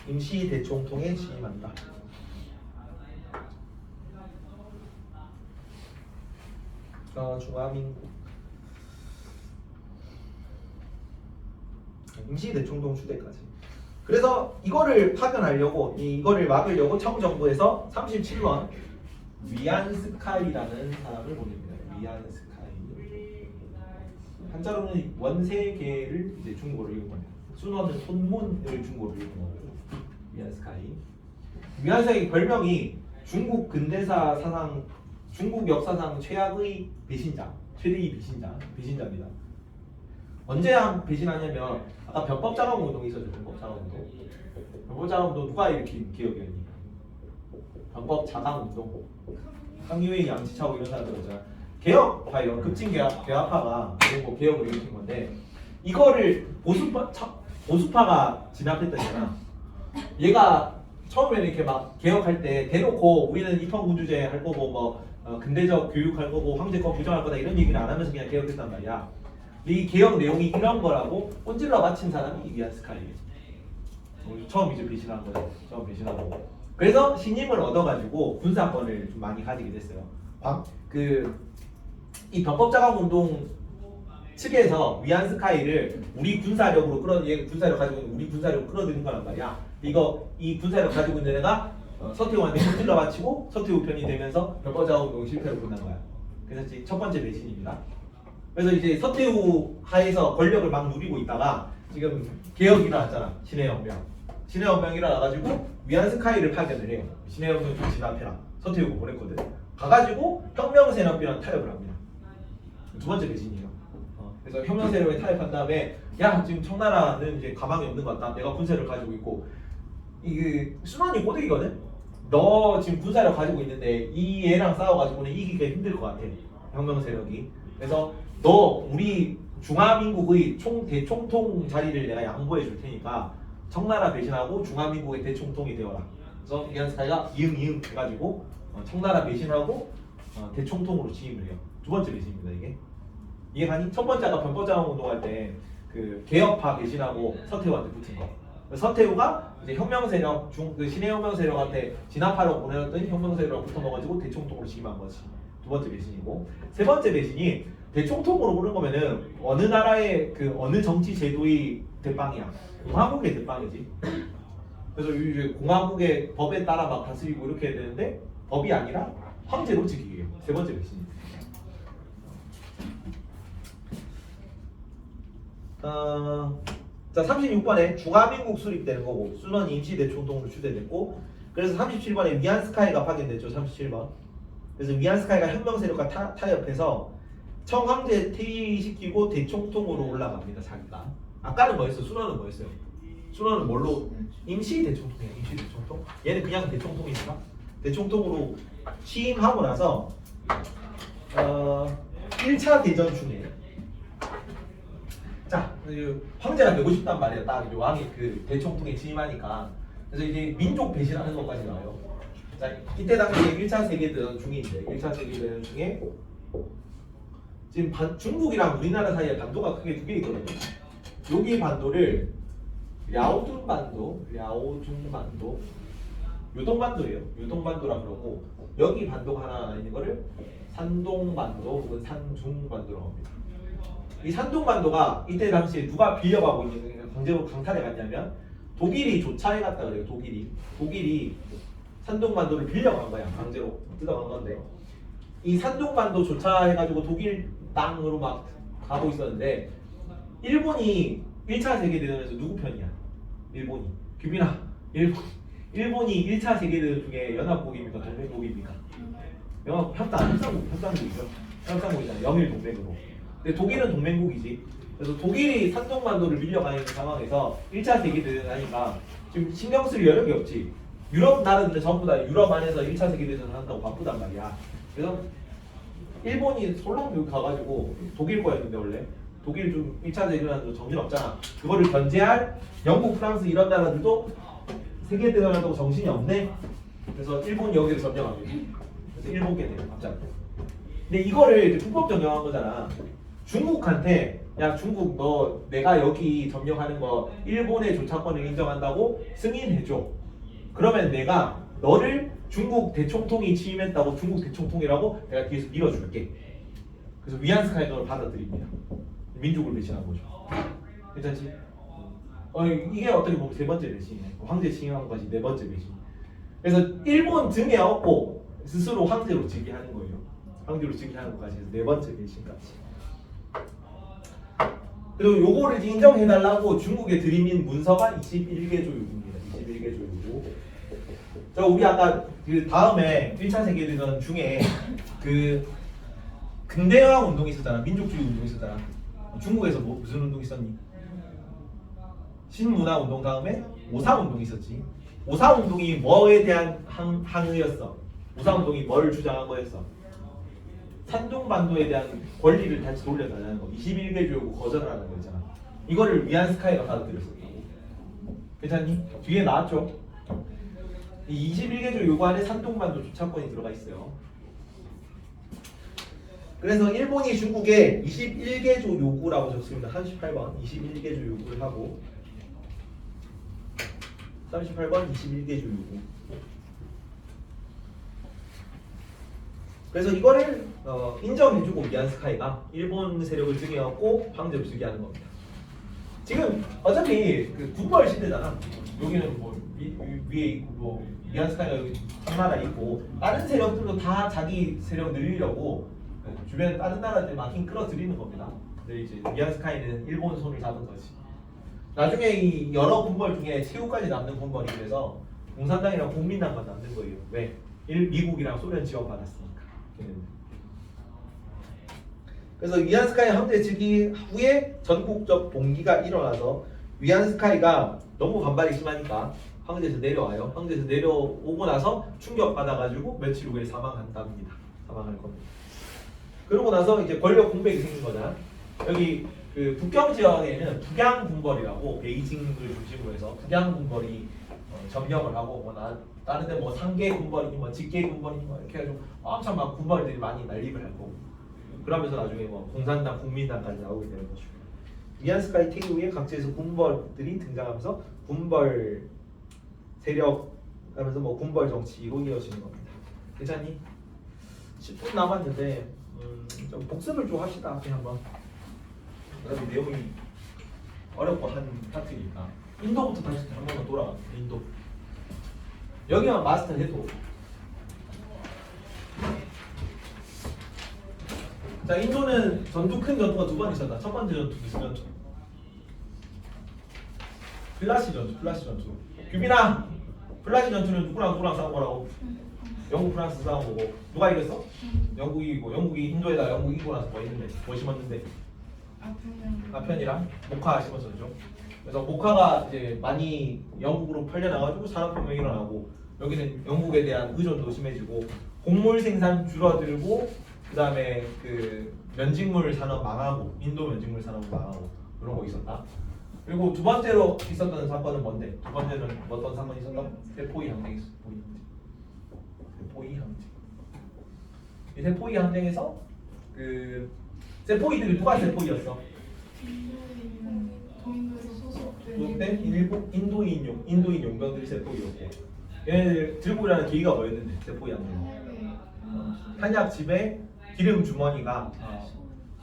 임시 대총통에 취임한다. 중화민국 임시 대총통 추대까지. 그래서 이거를 파견하려고 이거를 막으려고 청정부에서 37번 위안스카이라는 사람을 보냅니다. 위안스카이. 한자로는 원세계를 이제 중국어로 읽은 겁니다. 순어는 손문을 중국어로 읽은 거고. 위안스카이. 위안스카이 별명이 중국 근대사 사상, 중국 역사상 최악의 배신자, 최대의 배신자입니다. 언제 배신하냐면 아까 변법자강 운동이 있었죠. 변법자강 운동 누가 일으킨 기억이었니? 변법자강 운동. 황유의, 양치차오 이런 사람들 있잖아. 개혁파 이런 급진개혁파가 뭐 개혁을 일으킨 건데 이거를 보수파가 진압했다잖아. 얘가 처음에는 이렇게 막 개혁할 때 대놓고 우리는 입헌군주제 할 거고 뭐 근대적 교육할 거고 황제법 부정할 거다 이런 얘기를 안 하면서 그냥 개혁했단 말이야. 이 개혁 내용이 이런 거라고 꼰질러 바친 사람이 위안스카이예요. 처음 이제 배신한 거예요. 처음 배신하고. 그래서 신임을 얻어가지고 군사권을 좀 많이 가지게 됐어요. 이 변법자강 운동 측에서 위안스카이를 우리 군사력으로 군사력 가지고 있는 우리 군사력으로 끌어들인 거란 말이야. 이 군사력 가지고 있는 애가 서태후한테 꼰질러 바치고 서태후 편이 되면서 변법자강 운동이 실패를 끝난 거야. 그래서 첫 번째 배신입니다. 그래서 이제 서태후 하에서 권력을 막 누리고 있다가 지금 개혁이 일어났잖아. 신해혁명이 일어나가지고 위안스카이를 파견을 해요. 신해혁명 좀 진압해라. 서태후가 보냈거든. 가가지고 혁명세력이랑 타협을 합니다. 두 번째 배신이에요. 그래서 혁명세력에 타협한 다음에 야 지금 청나라는 이제 가망이 없는 것 같다. 내가 군사를 가지고 있고 이게 순환이 꼬드기거든. 너 지금 군사력 가지고 있는데 이 애랑 싸워가지고는 이기기가 힘들 것 같아. 혁명세력이. 그래서 너 우리 중화민국의 대총통 자리를 내가 양보해 줄 테니까 청나라 배신하고 중화민국의 대총통이 되어라. 그래서 위안스카이가 이응 해가지고 청나라 배신하고 대총통으로 취임을 해요. 두 번째 배신입니다 이게. 이해가니? 첫 번째 아까 변법자강 운동할 때 그 개혁파 배신하고 서태후한테 붙은 거. 서태후가 이제 혁명 세력 그 신해 혁명 세력한테 진압하러 보내었더니 혁명 세력을 붙어먹어가지고 대총통으로 취임한 것이 두 번째 배신이고, 세 번째 배신이 대총통으로 부른 거면은 어느 나라의 그 어느 정치 제도의 대빵이야? 공화국의 대빵이지. 그래서 이제 공화국의 법에 따라 막 다스리고 이렇게 해야 되는데 법이 아니라 황제로 지키게. 세 번째 배신이. 자 36번에 중화민국 수립되는 거고 순원이 임시 대총통으로 추대됐고, 그래서 37번에 위안스카이가 파견됐죠. 37번. 그래서 위안스카이가 혁명 세력과 타협해서 청황제 퇴위시키고 대총통으로 올라갑니다. 자기가. 아까는 뭐였어? 순원은 뭐였어요? 순원은 뭘로? 임시 대총통이야. 임시 대총통. 얘는 그냥 대총통이니까 대총통으로 취임하고 나서 1차 대전 중에 자 황제가 되고 싶단 말이야. 딱 이제 왕이 그 대총통에 취임하니까. 그래서 이제 민족 배신하는 것까지 나와요. 자 이때 당시에 1차 세계대전 중인데 1차 세계대전 중에 지금 중국이랑 우리나라 사이에 반도가 크게 두 개 있거든요. 여기 반도를 랴오둥반도, 요동반도예요. 요동반도라 그러고, 여기 반도가 하나 있는 거를 산동반도 혹은 산중반도라고 합니다. 이 산동반도가 이때 당시에 누가 빌려가고 있는 강제로 강탈해 갔냐면 독일이 조차해 갔다 그래요. 독일이 산동반도를 빌려간 거야. 강제로 뜯어간 건데, 이 산동반도 조차해가지고 독일 땅으로 막 가고 있었는데 일본이 1차 세계대전에서 누구 편이야? 일본이. 규빈아, 일본이 1차 세계대전 중에 연합국입니까? 동맹국입니까? 협상국이죠. 협상국이잖아. 영일 동맹으로. 근데 독일은 동맹국이지. 그래서 독일이 산동반도를 밀려가는 상황에서 1차 세계대전 하니까 지금 신경 쓸 여력이 없지. 유럽 나라들은 전부 다 유럽 안에서 1차 세계대전을 한다고 바쁘단 말이야. 그래서 일본이 솔랑 여기 가가지고 독일 거였는데 원래 독일 좀 1차 대전하는 정신 없잖아. 그거를 견제할 영국, 프랑스 이런 나라들도 세계대전 한다고 정신이 없네. 그래서 일본 여기를 점령합니다. 그래서 일본께 돼요 갑자기. 근데 이거를 이제 불법 점령한 거잖아. 중국한테 야 중국 너 내가 여기 점령하는 거 일본의 조차권을 인정한다고 승인해줘. 그러면 내가 너를 중국 대총통이 취임했다고 중국 대총통이라고 내가 뒤에서 밀어줄게. 그래서 위안스카이가 그걸 받아들입니다. 민족을 배신한 거죠. 괜찮지? 이게 어떻게 보면 세 번째 배신이네. 황제 취임한 것이 네 번째 배신. 그래서 일본 등에 업고 스스로 황제로 즉위하는 거예요. 황제로 즉위하는 것까지 해서 네 번째 배신까지. 그리고 요거를 인정해달라고 중국에 들이민 문서가 21개 조율입니다. 21개 조율이고. 저 우리 아까 그 다음에 1차 세계대전 중에 그 근대화 운동이 있었잖아. 민족주의 운동이 있었잖아. 중국에서 무슨 운동 있었니? 신문화 운동 다음에 오사 운동이 있었지. 오사 운동이 뭐에 대한 항의였어? 오사 운동이 뭘 주장한 거였어? 산둥반도에 대한 권리를 다시 돌려달라는 거. 21개 조율고 거절하는 거 있잖아. 이거를 위안스카이가 받아들였었다고. 괜찮니? 뒤에 나왔죠? 이 21개 조 요구 안에 산둥반도 주차권이 들어가 있어요. 그래서 일본이 중국에 21개 조 요구라고 적습니다. 38번 21개 조 요구를 하고 38번 21개 조 요구. 그래서 이거를 인정해주고 위안스카이가 일본 세력을 증여하고 황제를 즉위하는 겁니다. 지금 어차피 그 군벌 시대잖아. 여기는 뭐 위에 있고 뭐 위안스카이가 여기 한 나라 있고 다른 세력들도 다 자기 세력 늘리려고 주변에 다른 나라들 막 힘 끌어들이는 겁니다. 근데 이제 위안스카이는 일본 손을 잡은 거지. 나중에 이 여러 군벌 중에 최후까지 남는 군벌이 그래서 공산당이랑 국민당만 남는 거예요. 왜? 미국이랑 소련 지원받았으니까. 그래서 위안스카이 황제 즉위 후에 전국적 봉기가 일어나서 위안스카이가 너무 반발이 심하니까 황제에서 내려와요. 황제에서 내려오고 나서 충격받아가지고 며칠 후에 사망한답니다. 사망할 겁니다. 그러고 나서 이제 권력 공백이 생긴 거잖아. 여기 그 북경 지역에는 북양 군벌이라고 베이징을 중심으로 해서 북양 군벌이 점령을 하고 뭐 다른데 뭐 상계 군벌이니 뭐 직계 군벌이니 뭐 이렇게 해가지고 엄청 막 군벌들이 많이 난립을 하고 그러면서 나중에 뭐 공산당, 국민당까지 나오게 되는 거죠. 미얀스카이 태기 후에 각지에서 군벌들이 등장하면서 군벌 세력 하면서 뭐 군벌 정치로 이어지는 겁니다. 괜찮니? 10분 남았는데 좀 복습을 좀 합시다. 앞에 한번. 어차피 내용이 어렵고 한 파트니까 인도부터 다시 한 번만 돌아가. 인도. 여기만 마스터 해도. 자, 인도는 전투 큰 전투가 두 번 있었다. 첫 번째 전투 무슨 전투? 플라시 전투. 규빈아, 플라시 전투는 누구랑 싸운 거라고? 영국 프랑스 싸운 거고 누가 이겼어? 영국이 이기고 영국이 인도에다 영국이 이기고 나서 뭐 했는데 뭐 심었는데? 아편이랑 모카 심었었죠. 그래서 모카가 이제 많이 영국으로 팔려나가지고 산업혁명이 일어나고 여기는 영국에 대한 의존도 심해지고 곡물 생산 줄어들고 그 다음에 그 면직물 산업 망하고 인도 면직물 산업 망하고 그런 거 있었다. 그리고 두 번째로 있었던 사건은 뭔데? 두 번째는 어떤 사건이 있었다? 세포이 항쟁이 있었어. 세포이 항쟁. 이 세포이 항쟁에서 그 세포이들이 누가 세포이였어? 동인도에서 소속된 그때 일부 인도인 용병들이 세포이였고 얘네들 들고 일하는 계기가 뭐였는데 세포이 항쟁. 한약집에 기름 주머니가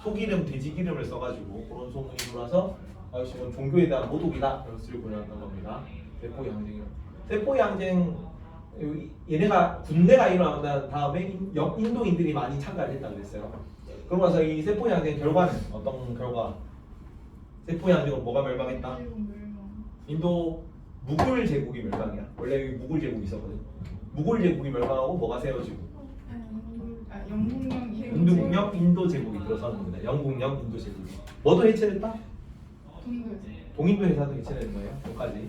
소기름, 돼지 기름을 써가지고 그런 소문이 돌아서 지금 종교에 대한 모독이다 그래서 들고 일어났던 겁니다. 세포이 항쟁이요. 세포이 항쟁 얘네가 군대가 일어난 다음에 인도인들이 많이 참가를 했다고 그랬어요. 그러고 나서 이 세포이 항쟁 결과는 어떤 결과? 세포이 항쟁은 뭐가 멸망했다? 인도 무굴 제국이 멸망이야. 원래 여기 무굴 제국이 있었거든. 무굴 제국이 멸망하고 뭐가 세워지고? 영국령 인도 제국이 들어서는 겁니다. 영국령 인도 제국이 뭐도 해체됐다? 동인도 회사도 해체되는 거예요. 여기까지.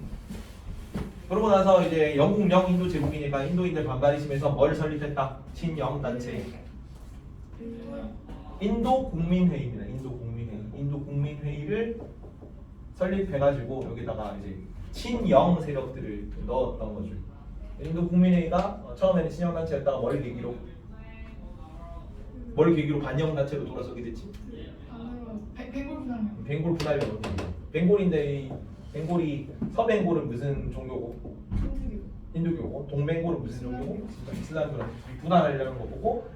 그러고 나서 이제 영국령 인도 제국이니까 인도인들 반발이 심해서 뭘 설립했다? 친영 단체. 인도 국민회의입니다. 인도 국민회의를 설립해가지고 여기다가 이제 친영 세력들을 넣었던 거죠. 인도 국민회의가 처음에는 친영 단체였다가 뭘 계기로 반영 단체로 돌아서게 됐지? 벵골 분할령. 벵골인데 벵골이 서벵골은 무슨 종교고? 힌두교고. 동벵골은 무슨 종교고? 이슬람교라고. 분할하려는 거 보고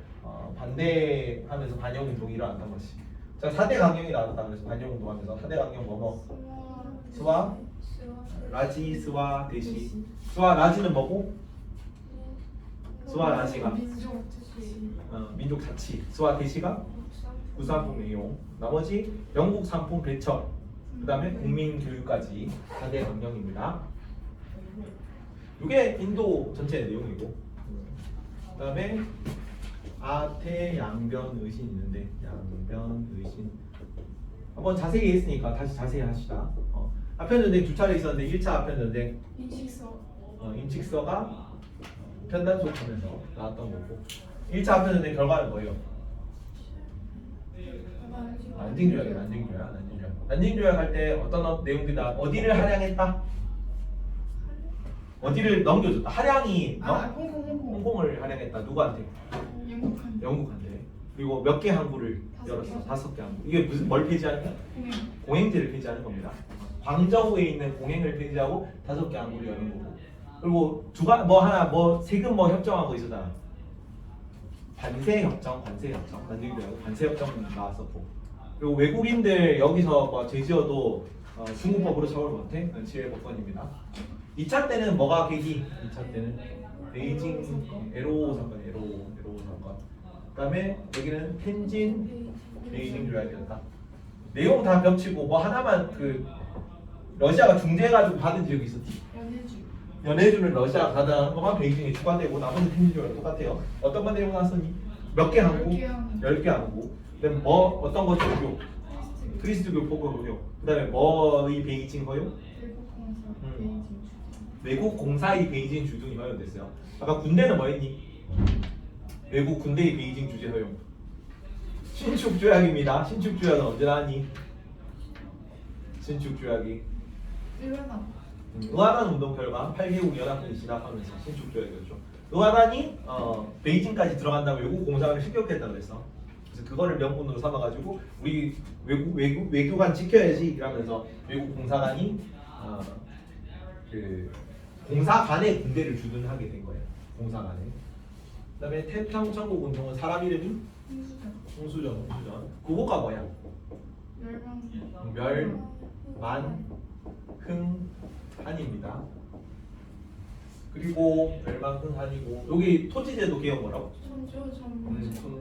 반대하면서 반영운동이 일어났던 것이. 자, 4대 강령이 나왔다. 그래서 반영운동하면서 4대 강령 뭐뭐? 스와, 라지, 스와, 대시. 스와, 라지는 뭐고? 스와, 라지가 민족 자치. 스와, 대시가 구산품 내용. 나머지 영국 상품 배척. 그 다음에 국민 교육까지 4대 강령입니다. 이게 인도 전체 내용이고 그 다음에 아태 양변 의신 있는데 양변 의신 한번 자세히 했으니까 다시 자세히 하시다. 아편전쟁 두 차례 있었는데 1차 아편전쟁 임칙서가 편단속하면서 나왔던 거고 1차 아편전쟁 결과는 뭐예요? 난징조약 할 때 어떤 내용들이 나 어디를 할양했다? 어디를 넘겨줬다. 할양이 홍콩을 할양했다. 누구한테? 영국한테. 그리고 몇 개 항구를 열었어? 5개 항구. 이게 무슨 뭘 폐지하는 거야? 공행제를 폐지하는 겁니다. 광저우에 있는 공행을 폐지하고 5개 항구를 여는 거고. 그리고 세금 협정한 거 있었잖아. 관세협정. 난징조약 관세협정 나왔었고. 그리고 외국인들 여기서 뭐 제지어도 중국법으로 처벌 못해? 지회 법권입니다. 2차 때는 뭐가 계기? 2차 때는 베이징 에로 사건. 그 다음에 여기는 텐진 베이징 조약이었다. 내용 다 겹치고 뭐 하나만 러시아가 중재해가지고 받은 지역이 있었지. 연해주는 러시아가 가져간 것만 베이징에 추가되고 나머지 텐진 조약 똑같아요. 어떤 건 내용 나왔었니? 몇 개 항구? 10개 항구. 그다음에 뭐 어떤 거 종교? 그리스도교 포교요. 그다음에 뭐의 베이징 허용? 외국 공사의 베이징 주둔이 허용됐어요. 아까 군대는 뭐였니? 외국 군대의 베이징 주재 허용. 신축 조약입니다. 신축 조약은 언제 나왔니? 신축 조약이 의아란 운동 결과 8개국 연합군이 진압하면서 신축 조약이었죠. 의아란이 베이징까지 들어간다면 외국 공사를 실격했다 그랬어. 그래서 그거를 명분으로 삼아가지고 우리 외교관 지켜야지 이러면서 외국 공사관이 그 공사관에 군대를 주둔하게 된 거예요. 공사관에. 그다음에 태평천국 운동은 사람 이름이 홍수전. 그거가 뭐야? 멸만흥한입니다. 그리고 멸만흥한이고 여기 토지제도 개혁 뭐라고?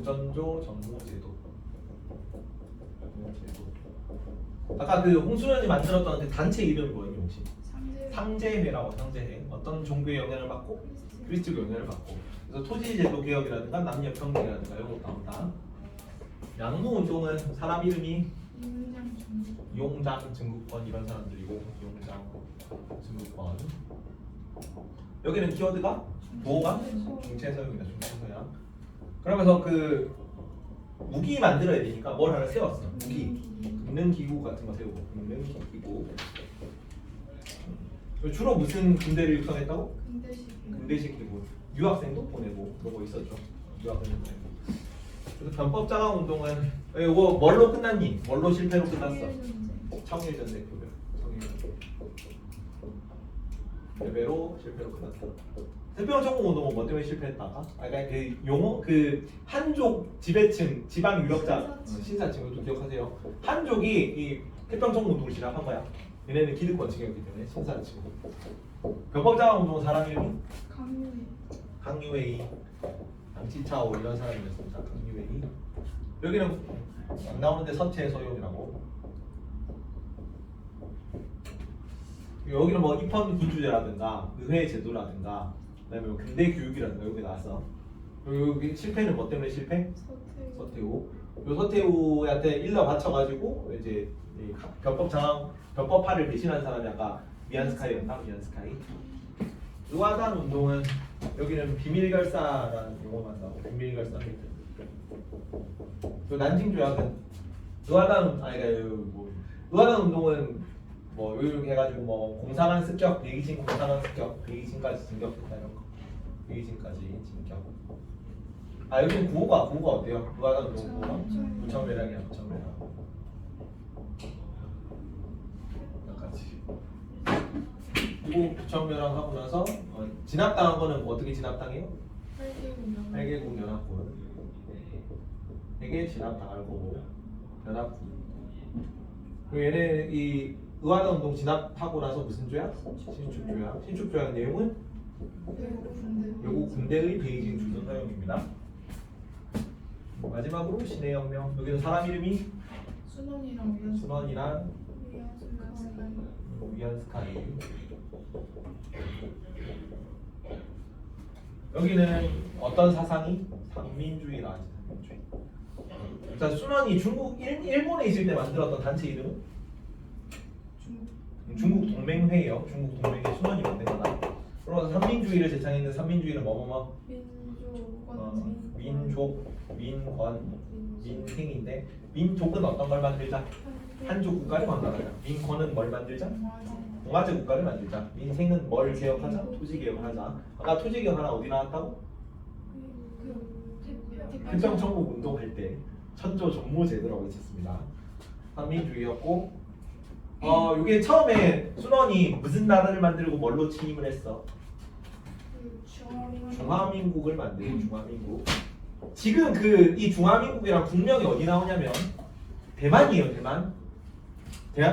선전조 전무제도. 아까 그 홍수련이 만들었던 그 단체 이름이 뭐예요, 혹시? 상제회라고. 상제회. 어떤 종교의 영향을 받고? 그리스도교 영향을 받고. 그래서 토지제도 개혁이라든가 남녀평등이라든가 이런 거 나온다. 양무운동은 사람 이름이 용장 증국권 이런 사람들이고 용장 증국권. 여기는 키워드가 도가 중체서용이다. 중체서양. 그러면서 그 무기 만들어야 되니까 뭘 하나 세웠어. 무기, 금능기구 같은 거 세우고. 금능기구. 주로 무슨 군대를 육성했다고? 군대식 기구. 유학생도 보내고 그런 거 있었죠. 유학생도 보내고. 그래서 변법장악 운동은 이거 뭘로 끝났니? 뭘로 실패로 끝났어? 청일전쟁 표별. 레벨로 실패로 끝났다. 태평천국 운동은 뭐 때문에 실패했다가? 그러니까 그 용어 그 한족 지배층 지방 유력자 신사층 이것도 기억하세요. 한족이 이 태평천국 운동을 시작한 거야. 얘네는 기득권층이었기 때문에 신사층. 변법장악 운동은 사람 이름이 강유웨이, 양치차오 이런 사람이었습니다. 강유웨이. 여기는 안 나오는데 서체 서용이라고. 여기는 뭐 입헌 군주제라든가 의회 제도라든가 그다음에 뭐 근대 교육이라든가 여기 나왔어. 여기 실패는 뭐 때문에 실패? 서태후. 요 서태후한테 일러 바쳐가지고 이제 변법파를 대신한 사람이 아까 미안스카이였나? 미안스카이. 루아단 운동은 여기는 비밀결사라는 용어만 나오고 비밀결사. 그 난징 조약은 루아단 루아단 운동은 뭐 요렇게 해가지고 뭐 공상한 습격, 베이징 공상한 습격, 베이징까지 진격했다 이런 거. 베이징까지 진격. 아 여기는 구호가 어때요? 루아단 운동 구호가 부천매랑이야 부천매랑. 여기까지. 그리고 부천매랑 하고 나서 진압당한 거는 어떻게 진압당해요? 8개국 연합군. 에게 진압당할 거고 연합군. 그리고 얘네 이 의화단 운동 진압하고 나서 무슨 조약? 신축조약. 신축조약 내용은 외국 군대의 베이징 주둔 사용입니다. 마지막으로 신의 혁명. 여기는 사람 이름이 순원이랑 위안스카이. 여기는 어떤 사상이? 삼민주의라 하지. 삼민주의. 자, 순원이 일본에 있을 때 만들었던 단체 이름은? 중국 동맹회예요. 중국 동맹회 순원이 만든 거다. 그러면서 삼민주의를 제창했는 삼민주의는 뭐뭐뭐? 민족, 민권, 민생인데 민족은 어떤 걸 만들자? 한족 국가를 만들자. 민권은 뭘 만들자? 동아제 국가를 만들자. 민생은 뭘 개혁하자? 토지 개혁하자. 아까 토지 개혁 하나 어디 나왔다고? 태평천국 운동할 때 천조 전무제도라고 있었습니다. 삼민주의였고 이게 처음에 순원이 무슨 나라를 만들고 뭘로 취임을 했어? 중화민국을 만든 중화민국. 지금 이 중화민국이랑 국명이 어디 나오냐면 대만이에요. 대만.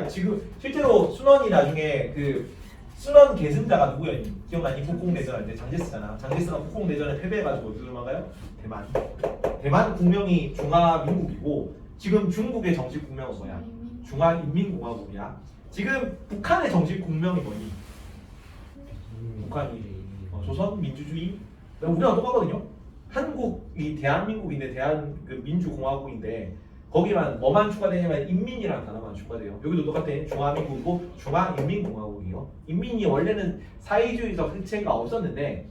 지금 실제로 순원이 나중에 그 순원 계승자가 누구야? 기억나니? 북공내전 할 때 장제스잖아. 장제스가 북공내전에 패배해가지고 어디로 도망가요? 대만. 대만 국명이 중화민국이고 지금 중국의 정식 국명은 뭐야? 중화인민공화국이야. 지금 북한의 정식 국명이 뭐니? 북한이 조선민주주의. 우리랑 똑같거든요. 한국이 대한민국인데 민주공화국인데 거기만 뭐만 추가되냐면 인민이라는 단어만 추가돼요. 여기도 똑같아. 중화민국이고 중화인민공화국이요. 인민이 원래는 사회주의적 흑채가 없었는데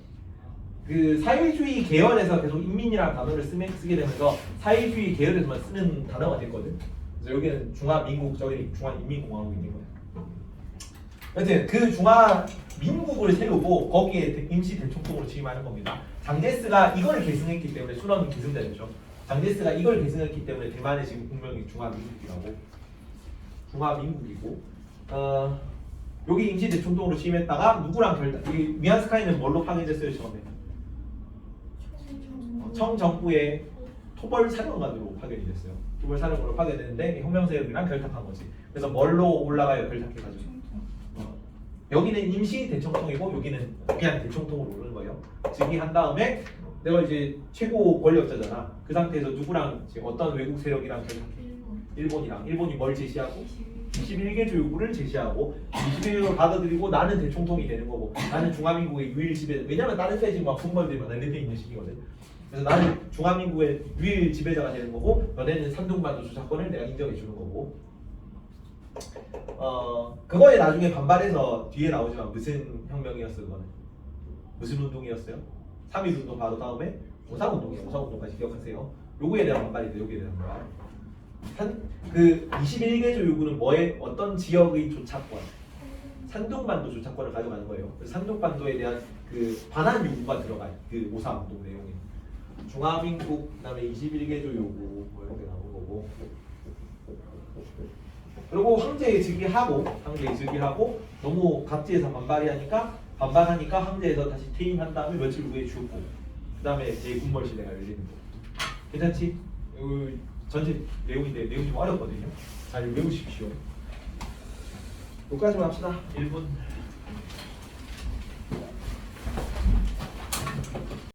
그 사회주의 계열에서 계속 인민이라는 단어를 쓰게 되면서 사회주의 계열에서만 쓰는 단어가 됐거든. 그래서 여기는 중화민국, 저기 중화인민공화국이 있는 거야. 여튼 그 중화민국을 세우고 거기에 임시 대총통으로 취임하는 겁니다. 장제스가 이걸 계승했기 때문에 순원은 계승되죠. 장제스가 이걸 계승했기 때문에 대만의 지금 국명이 중화민국이고 여기 임시 대총통으로 취임했다가 누구랑 결탁? 이 미안스카이는 뭘로 파견됐어요 처음에? 청정부의 토벌사령관으로 파견이 됐어요. 토벌사령관으로 파견됐는데 혁명세력이랑 결탁한 거지. 그래서 뭘로 올라가요? 결탁해가지고. 여기는 임시 대총통이고 여기는 그냥 대총통으로 오르는 거예요. 즉위한 다음에 내가 이제 최고 권력자잖아. 그 상태에서 누구랑 지금 어떤 외국 세력이랑 결탁해? 일본이랑. 일본이 뭘 제시하고? 21개조 요구를 제시하고 21개조를 받아들이고 나는 대총통이 되는 거고 나는 중화민국의 유일 지배자. 왜냐면 다른 데 지금 막 군벌들이 막 렌데 있는 시기거든. 그래서 나는 중화민국의 유일 지배자가 되는 거고 너네는 산둥반도 주차권을 내가 인정해 주는 거고 그거에 나중에 반발해서 뒤에 나오지만 무슨 혁명이었어 그거는? 무슨 운동이었어요? 3.1운동 바로 다음에 오상운동이에요. 오상운동까지 기억하세요. 요거에 대한 반발이 돼. 요거에 대한 반발. 그 21개조 요구는 뭐에 어떤 지역의 조차권? 산둥반도 조차권을 가져가는 거예요. 그래서 산둥반도에 대한 그 반환 요구가 들어가요. 그 오상운동 내용에. 중화민국 그다음에 21개조 요구 뭐 이렇게 나오는 거고. 그리고 황제에 즉위하고 너무 각지에서 반발하니까 황제에서 다시 퇴임한 다음에 며칠 후에 죽고 그다음에 제9월 시대가 열리는 거. 괜찮지? 전체 내용인데 내용이 좀 어렵거든요. 잘 외우십시오. 여기까지만 합시다. 1분.